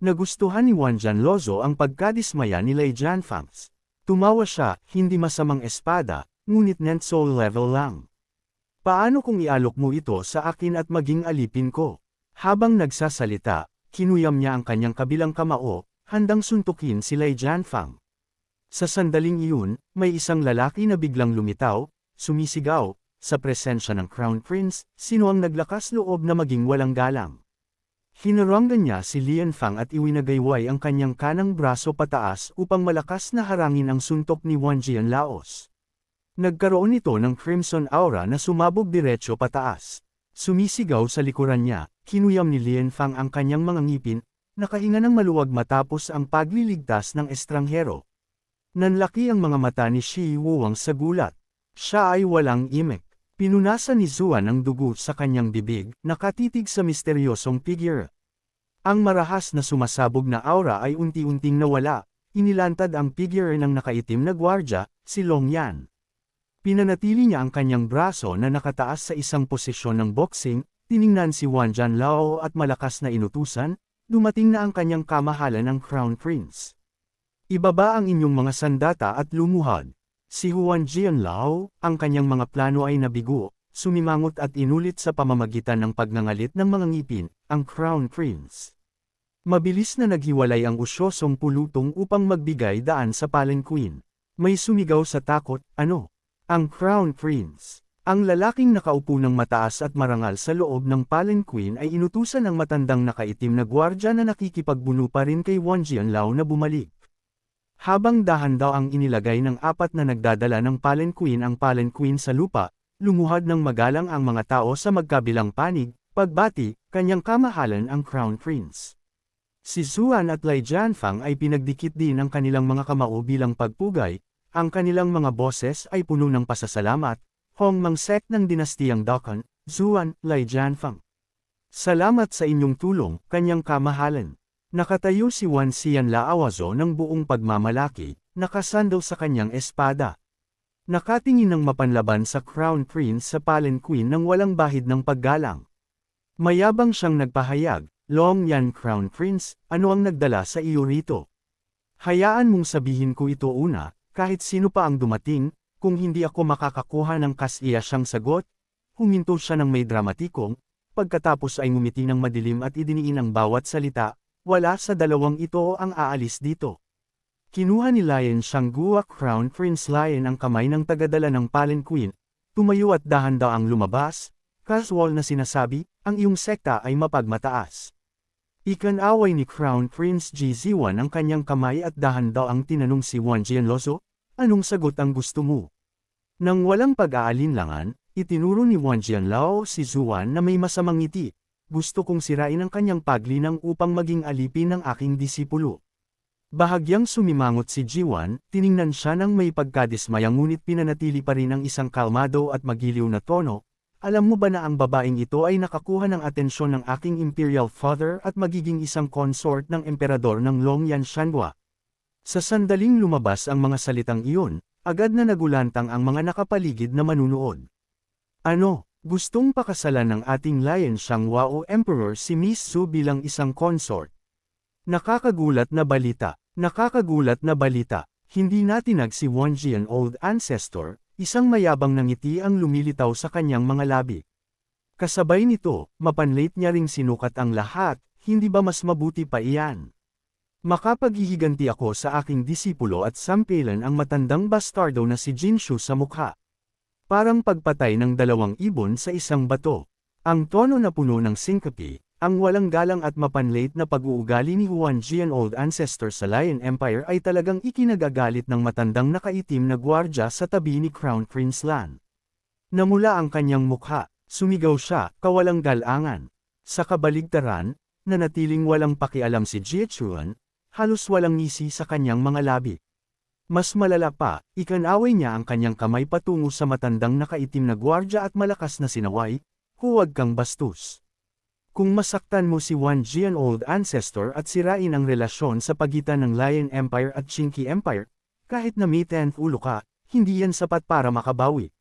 [SPEAKER 1] Nagustuhan ni Wan Jianlozo ang pagkadismaya ni Lai Jianfang. Tumawa siya, hindi masamang espada, ngunit net soul level lang. Paano kung ialok mo ito sa akin at maging alipin ko? Habang nagsasalita, kinuyam niya ang kanyang kabilang kamao, handang suntukin si Lai Jianfang. Sa sandaling iyon, may isang lalaki na biglang lumitaw, sumisigaw, sa presensya ng Crown Prince, sino ang naglakas loob na maging walang galang? Hinaranggan niya si Lian Fang at iwinagayway ang kanyang kanang braso pataas upang malakas na harangin ang suntok ni Wan Jian Laos. Nagkaroon ito ng crimson aura na sumabog diretso pataas. Sumisigaw sa likuran niya, kinuyam ni Lianfang ang kanyang mga ngipin, nakahinga ng maluwag matapos ang pagliligtas ng estranghero. Nanlaki ang mga mata ni Shi Wuwang sa gulat. Siya ay walang imik. Pinunasan ni Zuan ang dugo sa kanyang bibig, nakatitig sa misteryosong figure. Ang marahas na sumasabog na aura ay unti-unting nawala, inilantad ang figure ng nakaitim na gwardya, si Long Yan. Pinanatili niya ang kanyang braso na nakataas sa isang posisyon ng boxing, tiningnan si Wan Jianlao at malakas na inutusan, dumating na ang kanyang kamahalan ng Crown Prince. Ibaba ang inyong mga sandata at lumuhad. Si Wan Jianlao, ang kanyang mga plano ay nabigo, sumimangot at inulit sa pamamagitan ng pagngangalit ng mga ngipin, ang Crown Prince. Mabilis na naghiwalay ang usyosong pulutong upang magbigay daan sa palanquin. May sumigaw sa takot, ano? Ang Crown Prince. Ang lalaking nakaupo ng mataas at marangal sa loob ng palanquin ay inutusan ng matandang nakaitim na gwardya na nakikipagbuno pa rin kay Wan Jianlao na bumalik. Habang dahan daw ang inilagay ng apat na nagdadala ng palanquin sa lupa, lumuhad ng magalang ang mga tao sa magkabilang panig, pagbati, kanyang kamahalan ang Crown Prince. Si Zuan at Lai Jianfang ay pinagdikit din ang kanilang mga kamao bilang pagpugay, ang kanilang mga boses ay puno ng pasasalamat, Hong Mang Sek ng dinastiyang Dokon, Zuan, Lai Jianfang. Salamat sa inyong tulong, kanyang kamahalan. Nakatayo si Wan Xianlao ng buong pagmamalaki, nakasandal sa kanyang espada. Nakatingin ng mapanlaban sa Crown Prince sa palanquin ng walang bahid ng paggalang. Mayabang siyang nagpahayag, Long Yan Crown Prince, ano ang nagdala sa iyo rito? Hayaan mong sabihin ko ito una, kahit sino pa ang dumating, kung hindi ako makakakuha ng kasiyasyang sagot, huminto siya ng may dramatikong, pagkatapos ay ngumiti ng madilim at idiniin ang bawat salita, wala sa dalawang ito ang aalis dito. Kinuha ni Lion Shangguo Crown Prince Lion ang kamay ng tagadala ng palanquin, tumayo at dahan-daang lumabas, casual na sinasabi, ang iyong sekta ay mapagmataas. Ikanaway ni Crown Prince Jiziwan ang kanyang kamay at dahan-daang tinanong si Wan Jianlao, anong sagot ang gusto mo? Nang walang pag-aalinlangan, itinuro ni Wan Jianlao si Zuan na may masamang ngiti. Gusto kong sirain ang kanyang paglinang upang maging alipin ng aking disipulo. Bahagyang sumimangot si Jiwan, tiningnan siya ng may pagkadismaya ngunit pinanatili pa rin ang isang kalmado at magiliw na tono. Alam mo ba na ang babaeng ito ay nakakuha ng atensyon ng aking imperial father at magiging isang consort ng emperador ng Longyan Shanhua? Sa sandaling lumabas ang mga salitang iyon, agad na nagulantang ang mga nakapaligid na manunood. Ano? Gustong pakasalan ng ating Lion Shanghua o Emperor si Miss Su bilang isang consort. Nakakagulat na balita. Nakakagulat na balita. Hindi natinag si Wan Jian Old Ancestor, isang mayabang na ngiti ang lumilitaw sa kanyang mga labi. Kasabay nito, mapanlate niya ring sinukat ang lahat, hindi ba mas mabuti pa iyan? Makapaghihiganti ako sa aking disipulo at sampilan ang matandang bastardo na si Jinshu sa mukha. Parang pagpatay ng dalawang ibon sa isang bato. Ang tono na puno ng syncope, ang walang galang at mapanlate na pag-uugali ni Wan Jian Old Ancestor sa Lion Empire ay talagang ikinagagalit ng matandang nakaitim na gwardya sa tabi ni Crown Prince Lan. Namula ang kanyang mukha, sumigaw siya, kawalang galangan. Sa kabaligtaran, nanatiling walang pakialam si Jie Chuan, halos walang ngisi sa kanyang mga labi. Mas malala pa, ikanaway niya ang kanyang kamay patungo sa matandang nakaitim na gwardya at malakas na sinaway, huwag kang bastos. Kung masaktan mo si Wan Jian Old Ancestor at sirain ang relasyon sa pagitan ng Lion Empire at Qingqi Empire, kahit na may 10th ulo ka, hindi yan sapat para makabawi.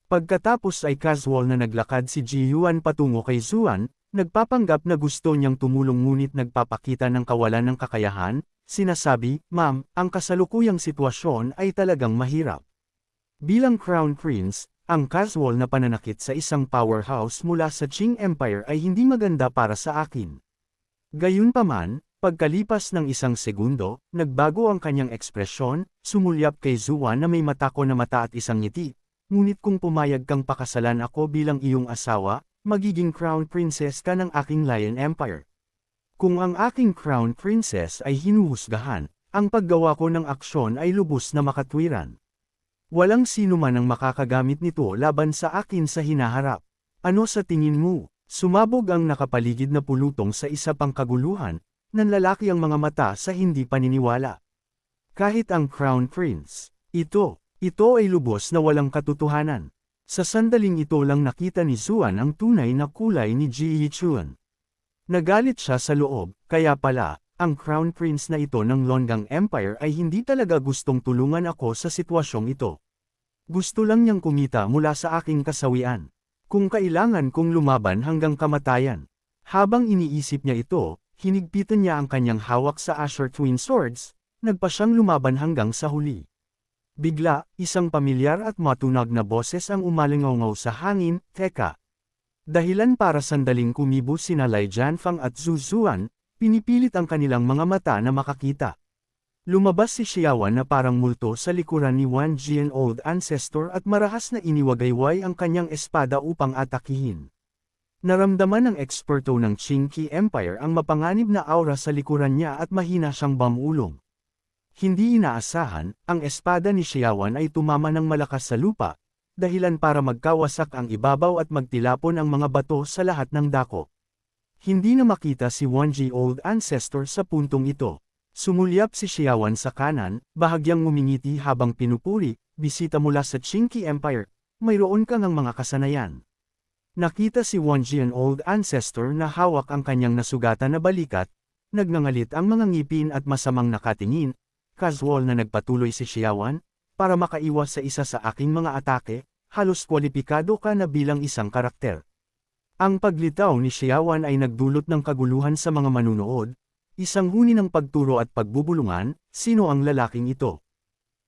[SPEAKER 1] Pagkatapos ay casual na naglakad si Ji Yuan patungo kay Zuan, nagpapanggap na gusto niyang tumulong ngunit nagpapakita ng kawalan ng kakayahan. Sinasabi, Ma'am, ang kasalukuyang sitwasyon ay talagang mahirap. Bilang Crown Prince, ang casual na pananakit sa isang powerhouse mula sa Qing Empire ay hindi maganda para sa akin. Gayunpaman, pagkalipas ng isang segundo, nagbago ang kanyang ekspresyon, sumulyap kay Zuan na may matako na mata at isang ngiti, ngunit kung pumayag kang pakasalan ako bilang iyong asawa, magiging Crown Princess ka ng aking Lion Empire. Kung ang aking Crown Princess ay hinuhusgahan, ang paggawa ko ng aksyon ay lubos na makatwiran. Walang sino man ang makakagamit nito laban sa akin sa hinaharap. Ano sa tingin mo? Sumabog ang nakapaligid na pulutong sa isa pang kaguluhan, nanlalaki ang mga mata sa hindi paniniwala. Kahit ang Crown Prince, ito ay lubos na walang katotohanan. Sa sandaling ito lang nakita ni Zuan ang tunay na kulay ni Ji Yichuan. Nagalit siya sa loob, kaya pala, ang Crown Prince na ito ng Longgang Empire ay hindi talaga gustong tulungan ako sa sitwasyong ito. Gusto lang niyang kumita mula sa aking kasawian. Kung kailangan kong lumaban hanggang kamatayan. Habang iniisip niya ito, hinigpitan niya ang kanyang hawak sa Asher Twin Swords, nagpa siyang lumaban hanggang sa huli. Bigla, isang pamilyar at matunag na boses ang umalingaw sa hangin, "Teka!" Dahilan para sandaling kumibo sina Lai Jianfang at Zhu Zuan, pinipilit ang kanilang mga mata na makakita. Lumabas si Xiaowan na parang multo sa likuran ni Wan Jian Old Ancestor at marahas na iniwagayway ang kanyang espada upang atakihin. Naramdaman ng eksperto ng Qingqi Empire ang mapanganib na aura sa likuran niya at mahina siyang bamulong. Hindi inaasahan, ang espada ni Xiaowan ay tumama ng malakas sa lupa, dahilan para magkawasak ang ibabaw at magtilapon ang mga bato sa lahat ng dako. Hindi na makita si Wanji Old Ancestor sa puntong ito. Sumulyap si Xiaowan sa kanan, bahagyang ngumingiti habang pinupuri, "Bisita mula sa Qingqi Empire, mayroon kang ang mga kasanayan." Nakita si Wanji ang Old Ancestor na hawak ang kanyang nasugatan na balikat, nagngangalit ang mga ngipin at masamang nakatingin, casual na nagpatuloy si Xiaowan, "Para makaiwas sa isa sa aking mga atake, halos kwalipikado ka na bilang isang karakter." Ang paglitaw ni Xiaowan ay nagdulot ng kaguluhan sa mga manunood, isang huni ng pagturo at pagbubulungan, sino ang lalaking ito?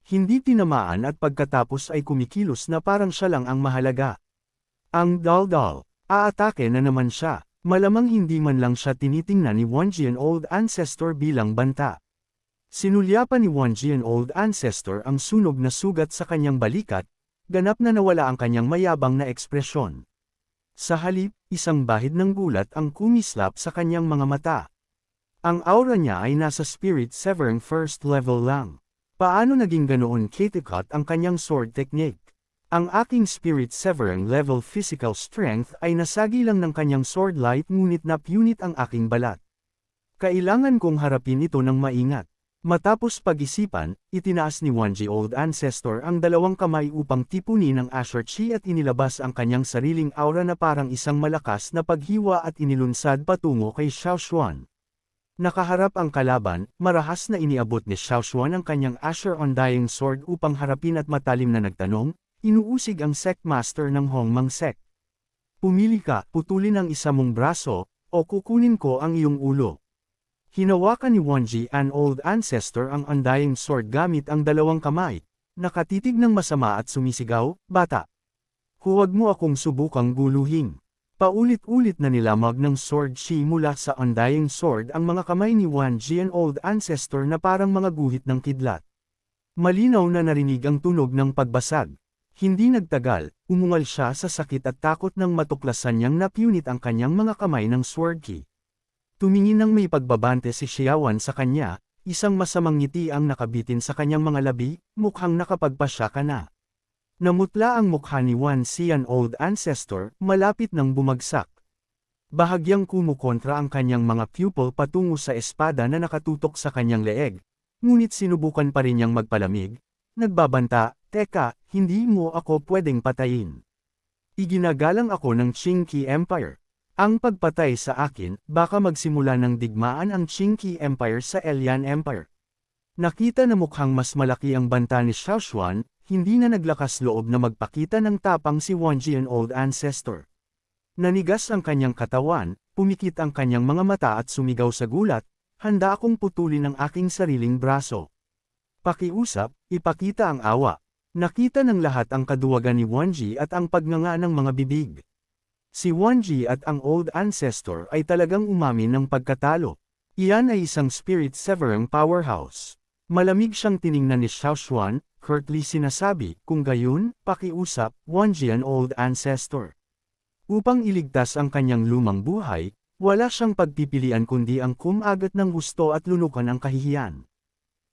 [SPEAKER 1] Hindi tinamaan at pagkatapos ay kumikilos na parang siya lang ang mahalaga. Ang dal-dal, aatake na naman siya, malamang hindi man lang siya tinitingnan ni Wanjian Old Ancestor bilang banta. Sinulyapan ni Wanjian Old Ancestor ang sunog na sugat sa kanyang balikat, ganap na nawala ang kanyang mayabang na ekspresyon. Sa halip, isang bahid ng gulat ang kumislap sa kanyang mga mata. Ang aura niya ay nasa Spirit Severing First Level lang. Paano naging ganoon katikot ang kanyang sword technique? Ang aking Spirit Severing Level Physical Strength ay nasagi lang ng kanyang sword light ngunit napunit ang aking balat. Kailangan kong harapin ito ng maingat. Matapos pag-isipan, itinaas ni Wanji Old Ancestor ang dalawang kamay upang tipunin ang Asher Chi at inilabas ang kanyang sariling aura na parang isang malakas na paghiwa at inilunsad patungo kay Xiao Xuan. Nakaharap ang kalaban, marahas na iniabot ni Xiao Xuan ang kanyang Asher Undying Sword upang harapin at matalim na nagtanong, "Inuusig ang Sect Master ng Hongmang Sect. Pumili ka, putulin ang isa mong braso, o kukunin ko ang iyong ulo." Hinawakan ni Wanji an Old Ancestor ang Undying Sword gamit ang dalawang kamay, nakatitig ng masama at sumisigaw, "Bata! Huwag mo akong subukang guluhin." Paulit-ulit na nilamag ng Sword Chi mula sa Undying Sword ang mga kamay ni Wanji an Old Ancestor na parang mga guhit ng kidlat. Malinaw na narinig ang tunog ng pagbasag. Hindi nagtagal, umungal siya sa sakit at takot nang matuklasan niyang napunit ang kanyang mga kamay ng Sword Chi. Tumingin ng may pagbabante si Xiaowan sa kanya, isang masamang ngiti ang nakabitin sa kanyang mga labi, mukhang nakapagpasya ka na. Namutla ang mukha ni Wan Xian Old Ancestor, malapit nang bumagsak. Bahagyang kumukontra ang kanyang mga pupil patungo sa espada na nakatutok sa kanyang leeg, ngunit sinubukan pa rin niyang magpalamig. Nagbabanta, "Teka, hindi mo ako pwedeng patayin. Iginagalang ako ng Qingqi Empire. Ang pagpatay sa akin, baka magsimula ng digmaan ang Qingqi Empire sa Elian Empire." Nakita na mukhang mas malaki ang banta ni Xiao Xuan, hindi na naglakas loob na magpakita ng tapang si Wanji an Old Ancestor. Nanigas ang kanyang katawan, pumikit ang kanyang mga mata at sumigaw sa gulat, "Handa akong putulin ang aking sariling braso." Pakiusap, ipakita ang awa. Nakita ng lahat ang kaduwagan ni Wanji at ang pagnganga ng mga bibig. Si Wanji at ang Old Ancestor ay talagang umamin ng pagkatalo. Iyan ay isang Spirit Severing powerhouse. Malamig siyang tiningnan ni Xiao Xuan, curtly sinasabi, "Kung gayon, pakiusap, Wanji an Old Ancestor." Upang iligtas ang kanyang lumang buhay, wala siyang pagpipilian kundi ang kumagat ng gusto at lunukan ang kahihiyan.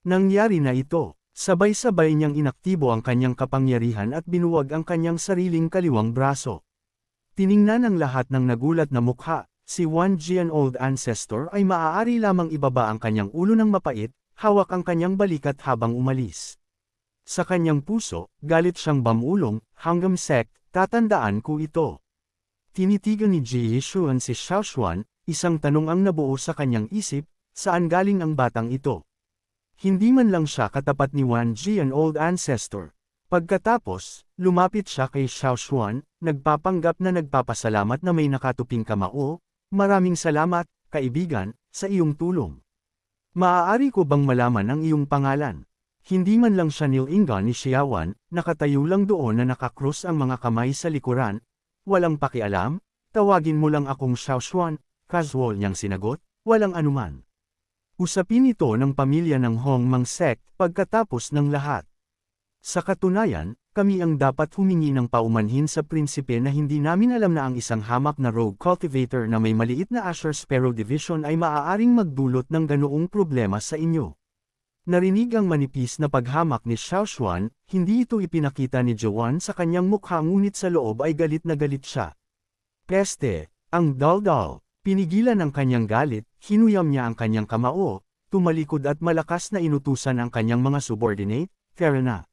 [SPEAKER 1] Nangyari na ito. Sabay-sabay niyang inaktibo ang kanyang kapangyarihan at binuwag ang kanyang sariling kaliwang braso. Tiningnan ang lahat ng nagulat na mukha, si Wan Jian Old Ancestor ay maaari lamang ibaba ang kanyang ulo ng mapait, hawak ang kanyang balikat habang umalis. Sa kanyang puso, galit siyang bamulong, hanggang sect, tatandaan ko ito. Tinitigan ni Ji Yishuan si Xiao Xuan, isang tanong ang nabuo sa kanyang isip, saan galing ang batang ito? Hindi man lang siya katapat ni Wan Jian Old Ancestor. Pagkatapos, lumapit siya kay Xiao Xuan, nagpapanggap na nagpapasalamat na may nakatuping kamao, maraming salamat, kaibigan, sa iyong tulong. Maaari ko bang malaman ang iyong pangalan? Hindi man lang siya nilingan ni Xiaowan, nakatayo lang doon na nakakrus ang mga kamay sa likuran. Walang pakialam, tawagin mo lang akong Xiao Xuan, casual niyang sinagot, walang anuman. Usapin ito ng pamilya ng Hong Mang sect pagkatapos ng lahat. Sa katunayan, kami ang dapat humingi ng paumanhin sa prinsipe na hindi namin alam na ang isang hamak na rogue cultivator na may maliit na Asher Sparrow Division ay maaaring magdulot ng ganoong problema sa inyo. Narinig ang manipis na paghamak ni Xiao Xuan, hindi ito ipinakita ni Joan sa kanyang mukha ngunit sa loob ay galit na galit siya. Peste, ang dal-dal. Pinigilan ang kanyang galit, hinuyam niya ang kanyang kamao, tumalikod at malakas na inutusan ang kanyang mga subordinate, fair na.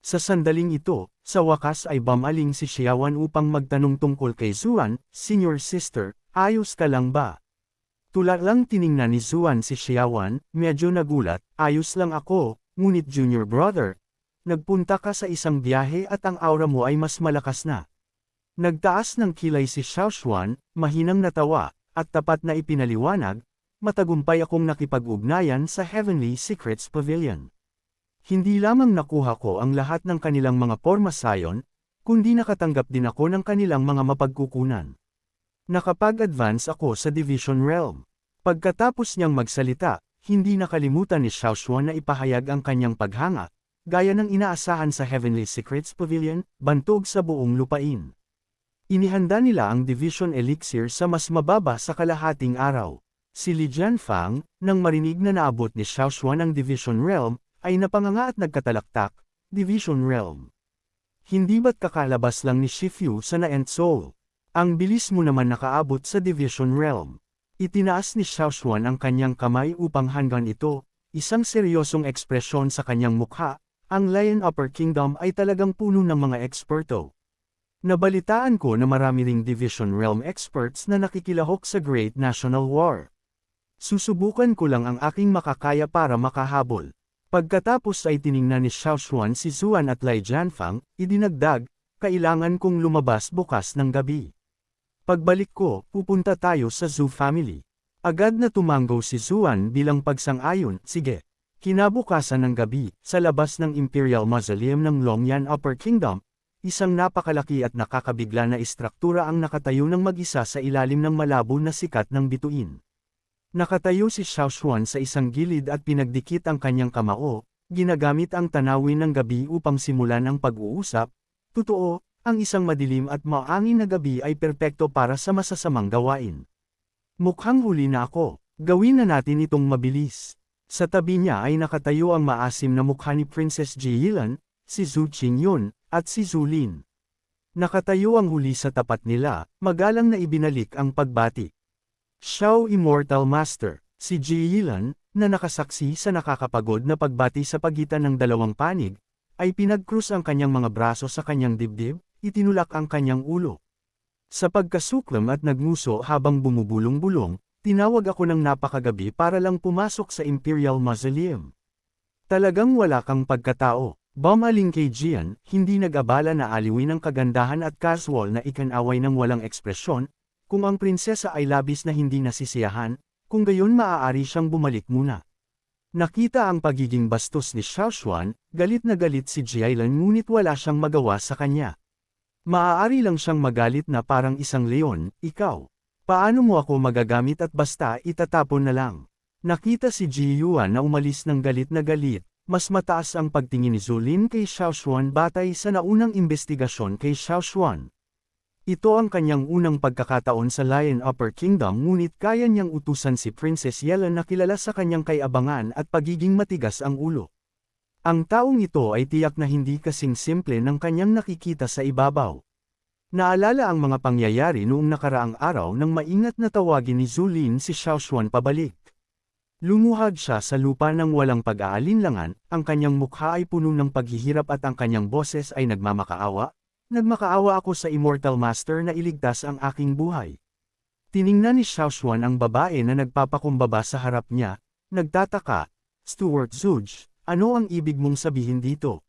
[SPEAKER 1] Sa sandaling ito, sa wakas ay bumaling si Xiaowan upang magtanong tungkol kay Zuan, Senior Sister, ayos ka lang ba? Tulad lang tiningnan ni Zuan si Xiaowan, medyo nagulat, ayos lang ako, ngunit Junior Brother, nagpunta ka sa isang biyahe at ang aura mo ay mas malakas na. Nagtaas ng kilay si Xiao Xuan, mahinang natawa, at tapat na ipinaliwanag, matagumpay akong nakipag-ugnayan sa Heavenly Secrets Pavilion. Hindi lamang nakuha ko ang lahat ng kanilang mga pormasayon, kundi nakatanggap din ako ng kanilang mga mapagkukunan. Nakapag-advance ako sa Division Realm. Pagkatapos niyang magsalita, hindi nakalimutan ni Xiao Xuan na ipahayag ang kanyang paghanga, gaya ng inaasahan sa Heavenly Secrets Pavilion, bantog sa buong lupain. Inihanda nila ang Division Elixir sa mas mababa sa kalahating araw. Si Li Jianfang, nang marinig na naabot ni Xiao Xuan ang Division Realm, ay napanganga at nagkatalaktak, Division Realm. Hindi ba't kakalabas lang ni Shifu sa Na-End Soul? Ang bilis mo naman nakaabot sa Division Realm. Itinaas ni Xiao Xuan ang kanyang kamay upang hanggan ito, isang seryosong ekspresyon sa kanyang mukha, ang Lion Upper Kingdom ay talagang puno ng mga eksperto. Nabalitaan ko na marami ring Division Realm experts na nakikilahok sa Great National War. Susubukan ko lang ang aking makakaya para makahabol. Pagkatapos ay tiningnan ni Xiao Xuan si Zuan at Li Jianfang, idinagdag, kailangan kong lumabas bukas ng gabi. Pagbalik ko, pupunta tayo sa Zhu family. Agad na tumango si Zuan bilang pagsang-ayon, sige. Kinabukasan ng gabi, sa labas ng Imperial Mausoleum ng Longyan Upper Kingdom, isang napakalaki at nakakabigla na istruktura ang nakatayo ng mag-isa sa ilalim ng malabo na sikat ng bituin. Nakatayo si Xiao Xuan sa isang gilid at pinagdikit ang kanyang kamao, ginagamit ang tanawin ng gabi upang simulan ang pag-uusap. Totoo, ang isang madilim at maangin na gabi ay perpekto para sa masasamang gawain. Mukhang huli na ako, gawin na natin itong mabilis. Sa tabi niya ay nakatayo ang maasim na mukha ni Princess Ji Yilan, si Zhu Qingyun, at si Zhu Lin. Nakatayo ang huli sa tapat nila, magalang na ibinalik ang pagbati. Xiao Immortal Master, si Ji Yilan, na nakasaksi sa nakakapagod na pagbati sa pagitan ng dalawang panig, ay pinagkrus ang kanyang mga braso sa kanyang dibdib, itinulak ang kanyang ulo. Sa pagkasuklam at nagnguso habang bumubulong-bulong, tinawag ako ng napakagabi para lang pumasok sa Imperial Mausoleum. Talagang wala kang pagkatao. Bumaling kay Jian, hindi nag-abala na aliwin ang kagandahan at casual na ikanaway ng walang ekspresyon, kung ang prinsesa ay labis na hindi nasisiyahan, kung gayon maaari siyang bumalik muna. Nakita ang pagiging bastos ni Xiao Xuan, galit na galit si Jiailan ngunit wala siyang magawa sa kanya. Maaari lang siyang magalit na parang isang leon, ikaw. Paano mo ako magagamit at basta itatapon na lang? Nakita si Ji Yuan na umalis ng galit na galit. Mas mataas ang pagtingin ni Zhu Lin kay Xiao Xuan batay sa naunang investigasyon kay Xiao Xuan. Ito ang kanyang unang pagkakataon sa Lion Upper Kingdom ngunit kaya niyang utusan si Princess Yelan na kilala sa kanyang kayabangan at pagiging matigas ang ulo. Ang taong ito ay tiyak na hindi kasing simple ng kanyang nakikita sa ibabaw. Naalala ang mga pangyayari noong nakaraang araw nang maingat na tawagin ni Zulin si Xiaoshuan pabalik. Lumuhad siya sa lupa ng walang pag-aalinlangan, ang kanyang mukha ay puno ng paghihirap at ang kanyang boses ay nagmamakaawa. Nagmakaawa ako sa Immortal Master na iligtas ang aking buhay. Tiningnan ni Xiaoshuan ang babae na nagpapakumbaba sa harap niya, nagtataka, Stuart Zhuge, ano ang ibig mong sabihin dito?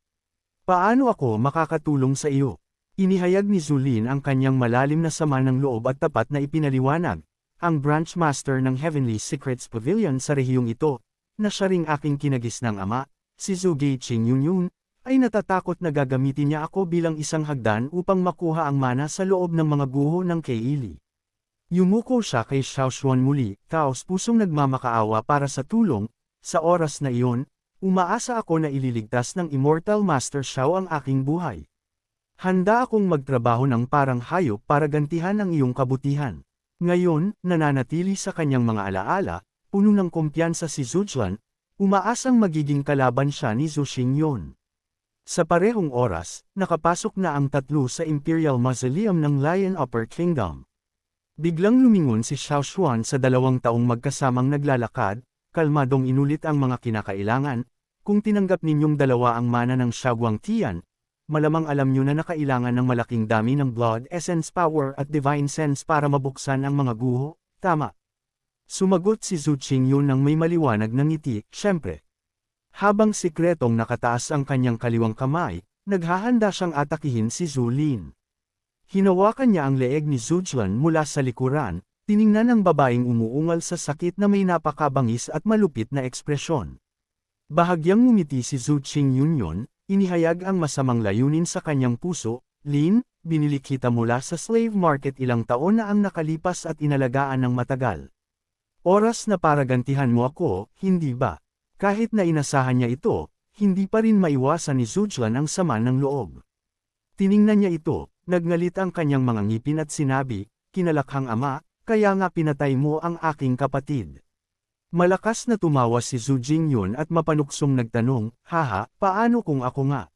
[SPEAKER 1] Paano ako makakatulong sa iyo? Inihayag ni Zulin ang kanyang malalim na sama ng loob at tapat na ipinaliwanag. Ang branch master ng Heavenly Secrets Pavilion sa rehiyong ito, na siya ring aking kinagisnang ama, si Zhuge Qingyun, ay natatakot na gagamitin niya ako bilang isang hagdan upang makuha ang mana sa loob ng mga guho ng Keili. Yumuko siya kay Xiaoshuan muli, taos pusong nagmamakaawa para sa tulong. Sa oras na iyon, umaasa ako na ililigtas ng Immortal Master Xiao ang aking buhay. Handa akong magtrabaho ng parang hayop para gantihan ang iyong kabutihan. Ngayon, nananatili sa kanyang mga alaala, puno ng kumpiyansa si Zhuge, umaasang magiging kalaban siya ni Zhu Xingyan. Sa parehong oras, nakapasok na ang tatlo sa Imperial Mausoleum ng Lion Upper Kingdom. Biglang lumingon si Xiaoshuan sa 2 taong magkasamang naglalakad, kalmadong inulit ang mga kinakailangan. Kung tinanggap ninyong dalawa ang mana ng Shaoguang Tian, malamang alam nyo na nakailangan ng malaking dami ng Blood Essence Power at Divine Sense para mabuksan ang mga guho, tama? Sumagot si Zhu Qingyun ng may maliwanag na ngiti, syempre. Habang sikretong nakataas ang kanyang kaliwang kamay, naghahanda siyang atakihin si Zulin. Hinawakan niya ang leeg ni Zhuge mula sa likuran, tiningnan ang babaeng umuungal sa sakit na may napakabangis at malupit na ekspresyon. Bahagyang ngumiti si Zhu Qingyun, inihayag ang masamang layunin sa kanyang puso, Lin, binili kita mula sa slave market ilang taon na ang nakalipas at inalagaan ng matagal. Oras na para gantihan mo ako, hindi ba? Kahit na inasahan niya ito, hindi pa rin maiwasan ni Zhuge ang sama ng loob. Tiningnan niya ito, nagngalit ang kanyang mga ngipin at sinabi, kinalakhang ama, kaya nga pinatay mo ang aking kapatid. Malakas na tumawa si Zhu Jingyun at mapanuksong nagtanong, haha, paano kung ako nga?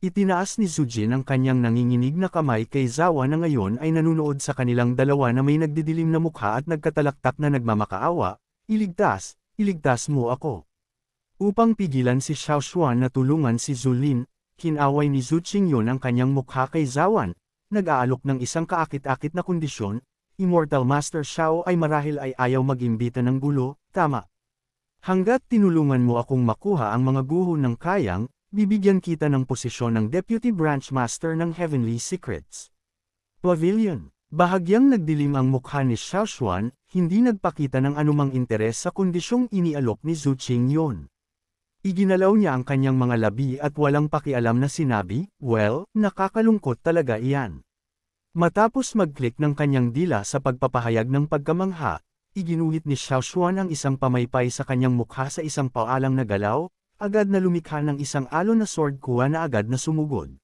[SPEAKER 1] Itinaas ni Zhu Jin ang kanyang nanginginig na kamay kay Zawa na ngayon ay nanunood sa kanilang dalawa na may nagdidilim na mukha at nagkatalaktak na nagmamakaawa, iligtas mo ako. Upang pigilan si Xiaoshuan na tulungan si Zulin, kinaway ni Zhu Qingyun ang kanyang mukha kay Zawan, nag-aalok ng isang kaakit-akit na kondisyon, Immortal Master Xiao ay marahil ay ayaw mag-imbita ng gulo, tama. Hanggat tinulungan mo akong makuha ang mga guho ng kayang, bibigyan kita ng posisyon ng Deputy Branch Master ng Heavenly Secrets Pavilion. Bahagyang nagdilim ang mukha ni Xiaoshuan, hindi nagpakita ng anumang interes sa kondisyong inialok ni Zhu Qingyun. Iginalaw niya ang kanyang mga labi at walang pakialam na sinabi, well, nakakalungkot talaga iyan. Matapos mag-click ng kanyang dila sa pagpapahayag ng pagkamangha, iginuhit ni Xiaoshuan ang isang pamaypay sa kanyang mukha sa isang paalang na galaw, agad na lumikha ng isang alon na sword kuha na agad na sumugod.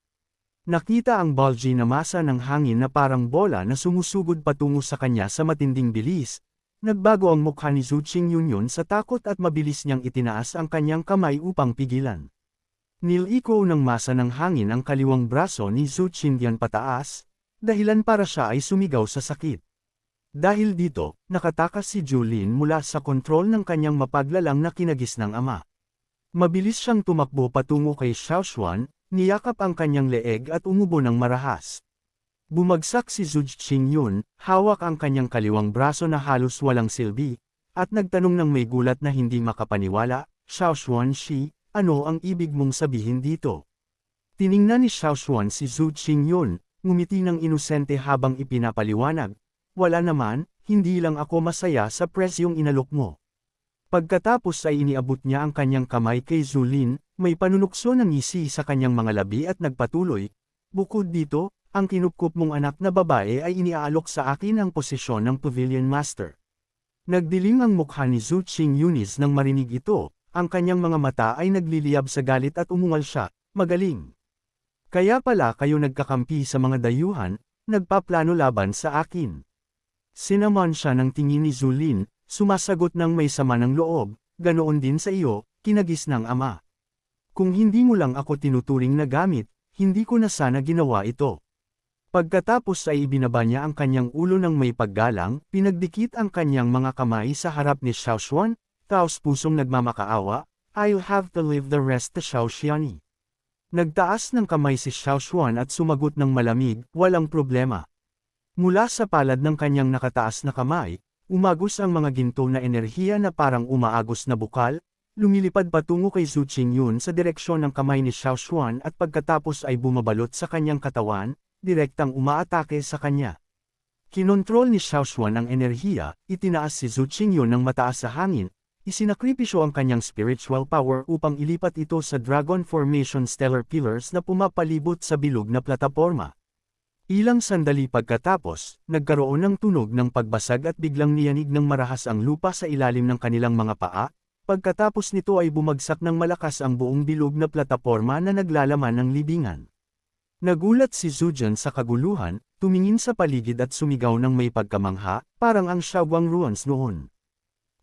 [SPEAKER 1] Nakita ang bulgy na masa ng hangin na parang bola na sumusugod patungo sa kanya sa matinding bilis. Nagbago ang mukha ni Zhu Qingyun sa takot at mabilis niyang itinaas ang kanyang kamay upang pigilan. Niliko ng masa ng hangin ang kaliwang braso ni Zhu Qingyun pataas, dahilan para siya ay sumigaw sa sakit. Dahil dito, nakatakas si Julin mula sa kontrol ng kanyang mapaglalang na kinagisnang ama. Mabilis siyang tumakbo patungo kay Xiaoshuan, niyakap ang kanyang leeg at umubo ng marahas. Bumagsak si Zhu Qingyun, hawak ang kanyang kaliwang braso na halos walang silbi, at nagtanong ng may gulat na hindi makapaniwala, Xiaoshuan Shi, ano ang ibig mong sabihin dito? Tiningnan ni Xiaoshuan si Zhu Qingyun, ngumiti ng inosente habang ipinapaliwanag, wala naman, hindi lang ako masaya sa presyong inalok mo. Pagkatapos ay iniabot niya ang kanyang kamay kay Zulin, may panunukso ng ngisi sa kanyang mga labi at nagpatuloy, bukod dito, ang kinupkup mong anak na babae ay iniaalok sa akin ang posisyon ng Pavilion Master. Nagdilim ang mukha ni Zhu Qingyunis nang marinig ito, ang kanyang mga mata ay nagliliyab sa galit at umungal siya, magaling. Kaya pala kayo nagkakampi sa mga dayuhan, nagpaplano laban sa akin. Sinamon siya ng tingin ni Zulin, sumasagot ng may sama ng loob, ganoon din sa iyo, kinagisnang ama. Kung hindi mo lang ako tinuturing na gamit, hindi ko na sana ginawa ito. Pagkatapos ay ibinaba niya ang kanyang ulo ng may paggalang, pinagdikit ang kanyang mga kamay sa harap ni Xiao Xuan, taos pusong nagmamakaawa, "I'll have to leave the rest to Xiao Xiani." Nagtaas ng kamay si Xiao Xuan at sumagot ng malamig, "Walang problema." Mula sa palad ng kanyang nakataas na kamay, umagos ang mga ginto na enerhiya na parang umaagos na bukal, lumilipad patungo kay Zhu Qingyun sa direksyon ng kamay ni Xiao Xuan at pagkatapos ay bumabalot sa kanyang katawan, direktang umaatake sa kanya. Kinontrol ni Xiao Xuan ang enerhiya, itinaas si Zhu Qingyun ng mataas sa hangin, isinakripisyo ang kanyang spiritual power upang ilipat ito sa Dragon Formation Stellar Pillars na pumapalibot sa bilog na plataporma. Ilang sandali pagkatapos, nagkaroon ng tunog ng pagbasag at biglang niyanig ng marahas ang lupa sa ilalim ng kanilang mga paa, pagkatapos nito ay bumagsak ng malakas ang buong bilog na plataporma na naglalaman ng libingan. Nagulat si Zhujian sa kaguluhan, tumingin sa paligid at sumigaw ng may pagkamangha, parang ang Shaoguang Ruins noon.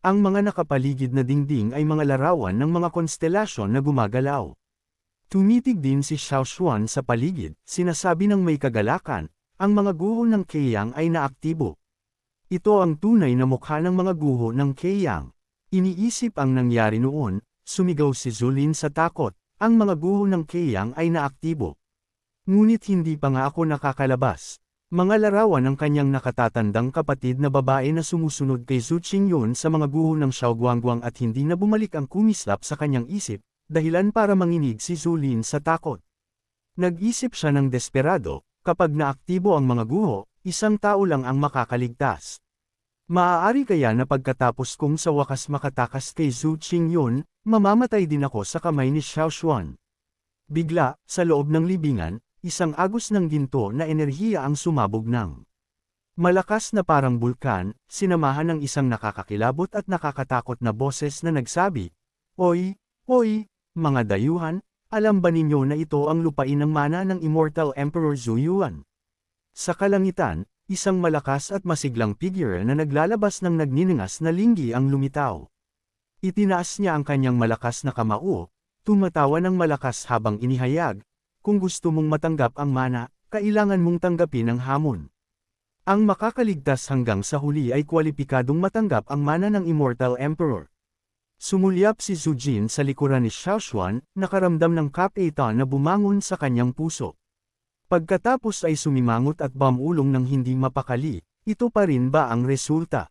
[SPEAKER 1] Ang mga nakapaligid na dingding ay mga larawan ng mga konstelasyon na gumagalaw. Tumitig din si Xiao Xuan sa paligid, sinasabi ng may kagalakan, ang mga guho ng Keiyang ay naaktibo. Ito ang tunay na mukha ng mga guho ng Keiyang. Iniisip ang nangyari noon, sumigaw si Zulin sa takot, ang mga guho ng Keiyang ay naaktibo. Ngunit hindi pa nga ako nakakalabas. Mga larawan ng kanyang nakatatandang kapatid na babae na sumusunod kay Zhu Qingyun sa mga guho ng Xiaoguangguang at hindi na bumalik ang kumislap sa kanyang isip, dahilan para manginig si Zulin sa takot. Nag-isip siya ng desperado, kapag naaktibo ang mga guho, isang tao lang ang makakaligtas. Maaari kaya na pagkatapos kong sa wakas makatakas kay Zhu Qingyun, mamamatay din ako sa kamay ni Xiao Xuan. Bigla, sa loob ng libingan, isang agos ng ginto na enerhiya ang sumabog ng malakas na parang bulkan, sinamahan ng isang nakakakilabot at nakakatakot na boses na nagsabi, "Oy, oy, mga dayuhan, alam ba ninyo na ito ang lupain ng mana ng Immortal Emperor Zhu Yuan?" Sa kalangitan, isang malakas at masiglang figure na naglalabas ng nagniningas na linggi ang lumitaw. Itinaas niya ang kanyang malakas na kamao, tumatawa ng malakas habang inihayag, "Kung gusto mong matanggap ang mana, kailangan mong tanggapin ang hamon. Ang makakaligtas hanggang sa huli ay kwalipikadong matanggap ang mana ng Immortal Emperor." Sumulyap si Zhu Jin sa likuran ni Xiao Xuan, nakaramdam ng kapaitan na bumangon sa kanyang puso. Pagkatapos ay sumimangot at bumulong ng hindi mapakali, ito pa rin ba ang resulta?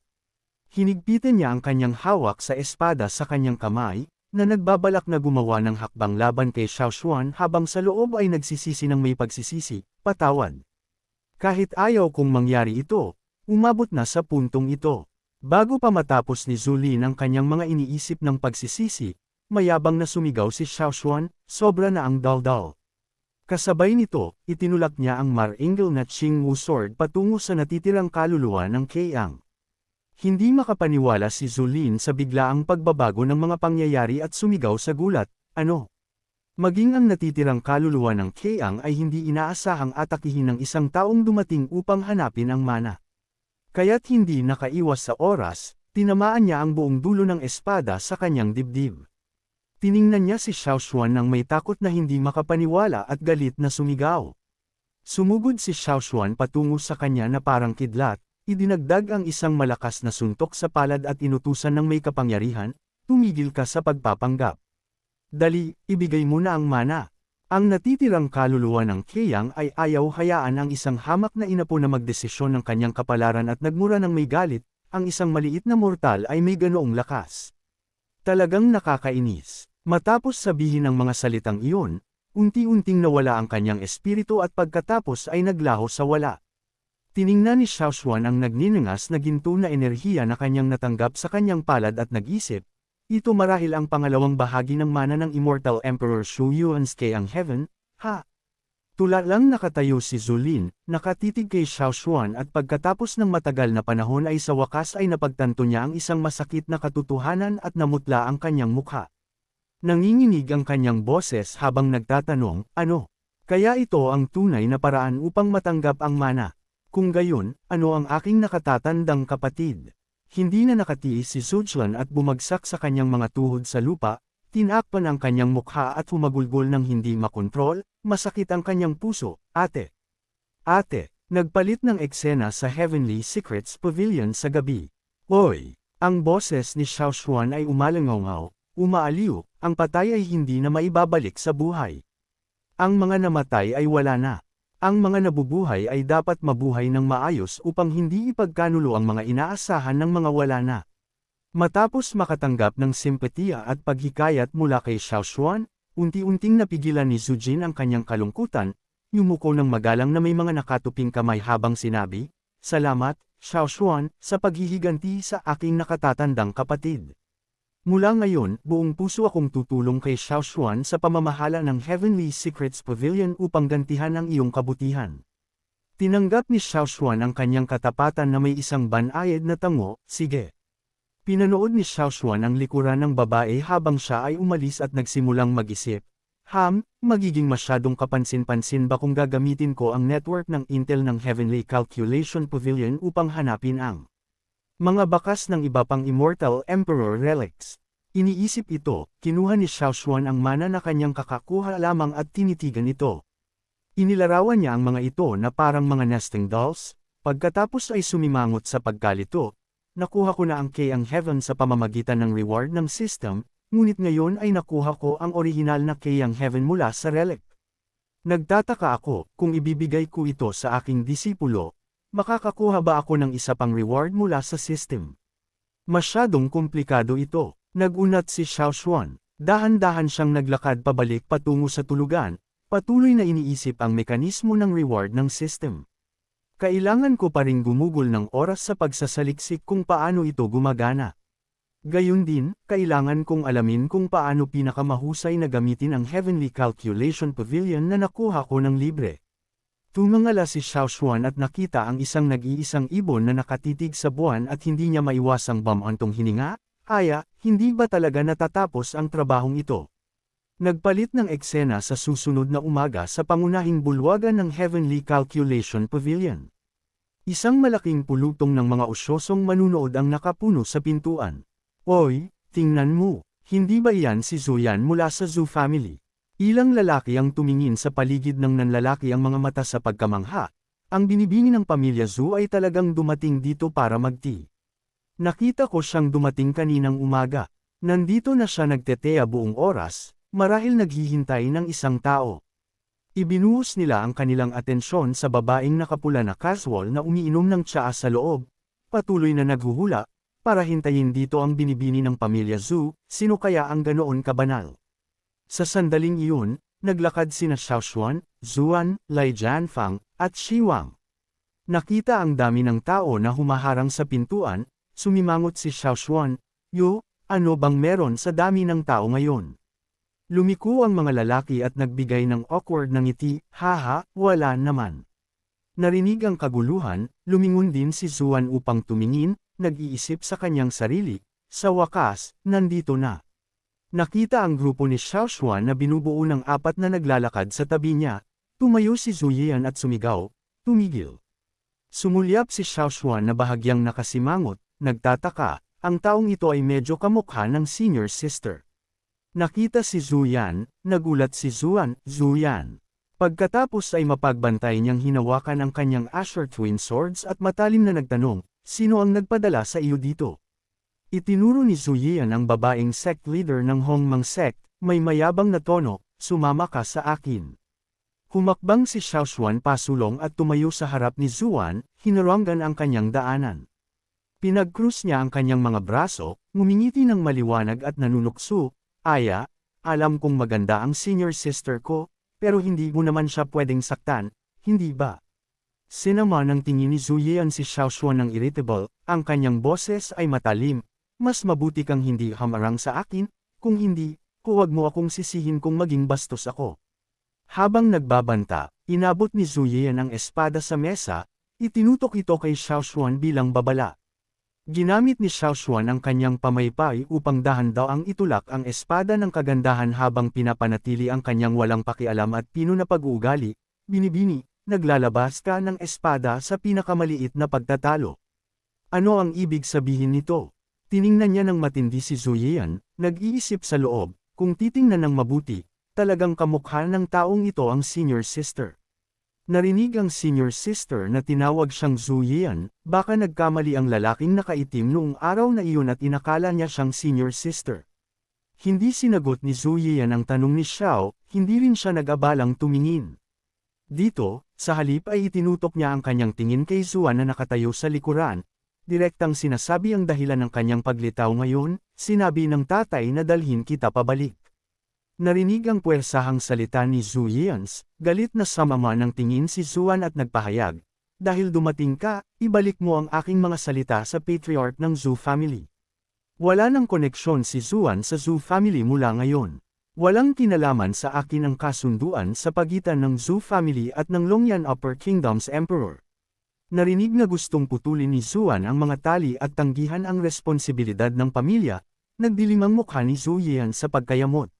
[SPEAKER 1] Hinigpitan niya ang kanyang hawak sa espada sa kanyang kamay, na nagbabalak na gumawa ng hakbang laban kay Xiao Xuan habang sa loob ay nagsisisi ng may pagsisisi, "Patawad. Kahit ayaw kong mangyari ito, umabot na sa puntong ito." Bago pa matapos ni Zulin ang kanyang mga iniisip ng pagsisisi, mayabang na sumigaw si Xiao Xuan, "Sobra na ang daldal." Kasabay nito, itinulak niya ang Mar-Angel na Qingwu Sword patungo sa natitirang kaluluwa ng Keiyang. Hindi makapaniwala si Zulin sa biglaang pagbabago ng mga pangyayari at sumigaw sa gulat, "Ano? Maging ang natitirang kaluluwa ng Keiyang ay hindi inaasahang atakihin ng isang taong dumating upang hanapin ang mana." Kaya't hindi nakaiwas sa oras, tinamaan niya ang buong dulo ng espada sa kanyang dibdib. Tiningnan niya si Xiao Xuan nang may takot na hindi makapaniwala at galit na sumigaw. Sumugod si Xiao Xuan patungo sa kanya na parang kidlat, idinagdag ang isang malakas na suntok sa palad at inutusan ng may kapangyarihan, "Tumigil ka sa pagpapanggap. Dali, ibigay mo na ang mana." Ang natitirang kaluluwa ng Keiyang ay ayaw hayaan ang isang hamak na inapo na magdesisyon ng kanyang kapalaran at nagmura ng may galit, ang isang maliit na mortal ay may ganoong lakas. Talagang nakakainis. Matapos sabihin ang mga salitang iyon, unti-unting nawala ang kanyang espiritu at pagkatapos ay naglaho sa wala. Tiningnan ni Xiao Xuan ang nagniningas na ginto na enerhiya na kanyang natanggap sa kanyang palad at nag-isip, ito marahil ang pangalawang bahagi ng mana ng Immortal Emperor Zhu Yuan's Keiyang Heaven, ha? Tula lang nakatayo si Zulin, nakatitig kay Xiao Xuan at pagkatapos ng matagal na panahon ay sa wakas ay napagtanto niya ang isang masakit na katotohanan at namutla ang kanyang mukha. Nanginginig ang kanyang boses habang nagtatanong, "Ano? Kaya ito ang tunay na paraan upang matanggap ang mana? Kung gayon, ano ang aking nakatatandang kapatid?" Hindi na nakatiis si Zhujian at bumagsak sa kanyang mga tuhod sa lupa, Tinakpan ang kanyang mukha at humagulgol ng hindi makontrol, masakit ang kanyang puso, ate. Ate, nagpalit ng eksena sa Heavenly Secrets Pavilion sa gabi. Oy! Ang boses ni Xiao Xuan ay umalangaw, umaaliw, ang patay ay hindi na maibabalik sa buhay. Ang mga namatay ay wala na. Ang mga nabubuhay ay dapat mabuhay ng maayos upang hindi ipagkanulo ang mga inaasahan ng mga wala na. Matapos makatanggap ng simpatiya at paghikayat mula kay Xiao Xuan, unti-unting napigilan ni Zhu Jin ang kanyang kalungkutan, yumuko ng magalang na may mga nakatuping kamay habang sinabi, "Salamat, Xiao Xuan, sa paghihiganti sa aking nakatatandang kapatid. Mula ngayon, buong puso akong tutulong kay Xiao Xuan sa pamamahala ng Heavenly Secrets Pavilion upang gantihan ang iyong kabutihan." Tinanggap ni Xiao Xuan ang kanyang katapatan na may isang banayad na tango, "Sige." Pinanood ni Xiao Xuan ang likuran ng babae habang siya ay umalis at nagsimulang mag-isip, magiging masyadong kapansin-pansin ba kung gagamitin ko ang network ng Intel ng Heavenly Calculation Pavilion upang hanapin ang mga bakas ng iba pang Immortal Emperor relics. Iniisip ito, kinuha ni Xiao Xuan ang mana na kanyang kakakuha lamang at tinitigan ito. Inilarawan niya ang mga ito na parang mga nesting dolls, pagkatapos ay sumimangot sa pagkalito. Nakuha ko na ang Key ang Heaven sa pamamagitan ng reward ng system, ngunit ngayon ay nakuha ko ang orihinal na Key ang Heaven mula sa relic. Nagtataka ako, kung ibibigay ko ito sa aking disipulo, makakakuha ba ako ng isa pang reward mula sa system? Masyadong komplikado ito. Nagunat si Xiao Xuan. Dahan-dahan siyang naglakad pabalik patungo sa tulugan, patuloy na iniisip ang mekanismo ng reward ng system. Kailangan ko pa ring gumugol ng oras sa pagsasaliksik kung paano ito gumagana. Gayun din, kailangan kong alamin kung paano pinakamahusay na gamitin ang Heavenly Calculation Pavilion na nakuha ko ng libre. Tumangala si Xiao Xuan at nakita ang isang nag-iisang ibon na nakatitig sa buwan at hindi niya maiwasang bumantong hininga, hindi ba talaga natatapos ang trabahong ito? Nagpalit ng eksena sa susunod na umaga sa pangunahing bulwagan ng Heavenly Calculation Pavilion. Isang malaking pulutong ng mga usyosong manunood ang nakapuno sa pintuan. Oy, tingnan mo, hindi ba iyan si Zuyan mula sa Zhu family? Ilang lalaki ang tumingin sa paligid ng nanlalaki ang mga mata sa pagkamangha. Ang binibini ng pamilya Zhu ay talagang dumating dito para mag-tea. Nakita ko siyang dumating kaninang umaga. Nandito na siya nagtetea buong oras, marahil naghihintay ng isang tao. Ibinuhos nila ang kanilang atensyon sa babaeng nakapula na casual na umiinom ng tsaa sa loob, patuloy na naghuhula, para hintayin dito ang binibini ng pamilya Zhu, sino kaya ang ganoon kabanal? Sa sandaling iyon, naglakad sina Xiao Xuan, Zuan, Lai Jianfang, at Shi Wang. Nakita ang dami ng tao na humaharang sa pintuan, sumimangot si Xiao Xuan, ano bang meron sa dami ng tao ngayon? Lumiko ang mga lalaki at nagbigay ng awkward na ngiti, wala naman. Narinig ang kaguluhan, lumingon din si Zuan upang tumingin, nag-iisip sa kanyang sarili, sa wakas, nandito na. Nakita ang grupo ni Xiao Xuan na binubuo ng apat na naglalakad sa tabi niya, tumayo si Zhu Yian at sumigaw, tumigil. Sumulyap si Xiao Xuan na bahagyang nakasimangot, nagtataka, ang taong ito ay medyo kamukha ng senior sister. Nakita si Zhu Yan, nagulat si Zuan, Zhu Yan. Pagkatapos ay mapagbantay niyang hinawakan ang kanyang Asher Twin Swords at matalim na nagtanong, sino ang nagpadala sa iyo dito? Itinuro ni Zhu Yian ang babaeng sect leader ng Hongmang sect, may mayabang na tono, sumama ka sa akin. Humakbang si Xiao Xuan pasulong at tumayo sa harap ni Zuan, hinaranggan ang kanyang daanan. Pinagkrus niya ang kanyang mga braso, ngumingiti ng maliwanag at nanunukso, alam kong maganda ang senior sister ko, pero hindi mo naman siya pwedeng saktan, hindi ba? Sinama ng tingin ni Zhu Yian si Xiao Xuan ng irritable, ang kanyang boses ay matalim. Mas mabuti kang hindi hamarang sa akin, kung hindi, huwag mo akong sisihin kung maging bastos ako. Habang nagbabanta, inabot ni Zhu Yian ang espada sa mesa, itinutok ito kay Xiao Xuan bilang babala. Ginamit ni Xiao Xuan ang kanyang pamaypay upang dahan-daang itulak ang espada ng kagandahan habang pinapanatili ang kanyang walang pakialam at pino na pag-uugali, binibini, naglalabas ka ng espada sa pinakamaliit na pagtatalo. Ano ang ibig sabihin nito? Tiningnan niya ng matindi si Zhu Yian, nag-iisip sa loob, Kung titingnan ng mabuti, talagang kamukha ng taong ito ang senior sister. Narinig ang senior sister na tinawag siyang Zhu Yian, baka nagkamali ang lalaking nakaitim noong araw na iyon at inakala niya siyang senior sister. Hindi sinagot ni Zhu Yian ang tanong ni Xiao, hindi rin siya nag-abalang tumingin. Dito, sa halip ay itinutok niya ang kanyang tingin kay Zuan na nakatayo sa likuran. Direktang sinasabi ang dahilan ng kanyang paglitaw ngayon, sinabi ng tatay na dalhin kita pabalik. Narinig ang puwersahang salita ni Zhu Yians, galit na samama ng tingin si Zuan at nagpahayag. Dahil dumating ka, ibalik mo ang aking mga salita sa patriarch ng Zhu family. Wala nang koneksyon si Zuan sa Zhu family mula ngayon. Walang kinalaman sa akin ang kasunduan sa pagitan ng Zhu family at ng Longyan Upper Kingdom's Emperor. Narinig na gustong putulin ni Zuan ang mga tali at tanggihan ang responsibilidad ng pamilya, nagdilim ang mukha ni Zhu Yian sa pagkayamot.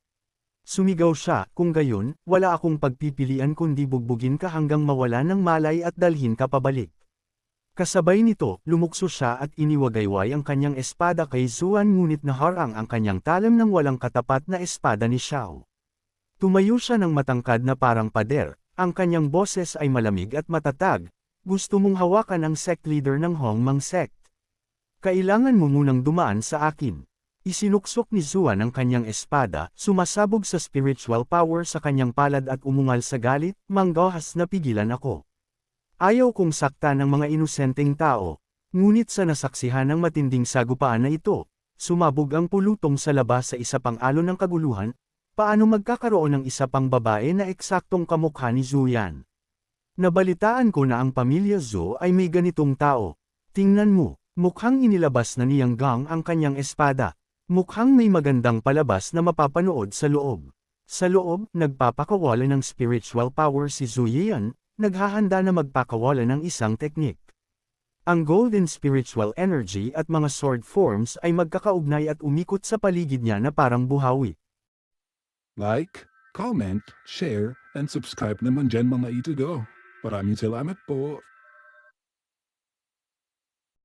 [SPEAKER 1] Sumigaw siya, kung gayon, wala akong pagpipilian kundi bugbugin ka hanggang mawala ng malay at dalhin ka pabalik. Kasabay nito, lumukso siya at iniwagayway ang kanyang espada kay Zuan ngunit naharang ang kanyang talam ng walang katapat na espada ni Xiao. Tumayo siya ng matangkad na parang pader, ang kanyang boses ay malamig at matatag. Gusto mong hawakan ang sect leader ng Hongmang sect. Kailangan mo munang dumaan sa akin. Isinuksok ni Zuan ang kanyang espada, sumasabog sa spiritual power sa kanyang palad at umungal sa galit, manggahas na pigilan ako. Ayaw kong sakta ng mga inosenteng tao, ngunit sa nasaksihan ng matinding sagupaan na ito, sumabog ang pulutong sa labas sa isa pang alon ng kaguluhan, paano magkakaroon ng isa pang babae na eksaktong kamukha ni Zuyan? Nabalitaan ko na ang pamilya Zhou ay may ganitong tao. Tingnan mo, mukhang inilabas na niyang Gang ang kanyang espada. Mukhang may magandang palabas na mapapanood sa loob. Sa loob, nagpapakawala ng spiritual power si Zhu Yian, naghahanda na magpakawala ng isang teknik. Ang golden spiritual energy at mga sword forms ay magkakaugnay at umikot sa paligid niya na parang buhawi.
[SPEAKER 2] Like, comment, share, and subscribe naman dyan mga ito go. Maraming salamat po.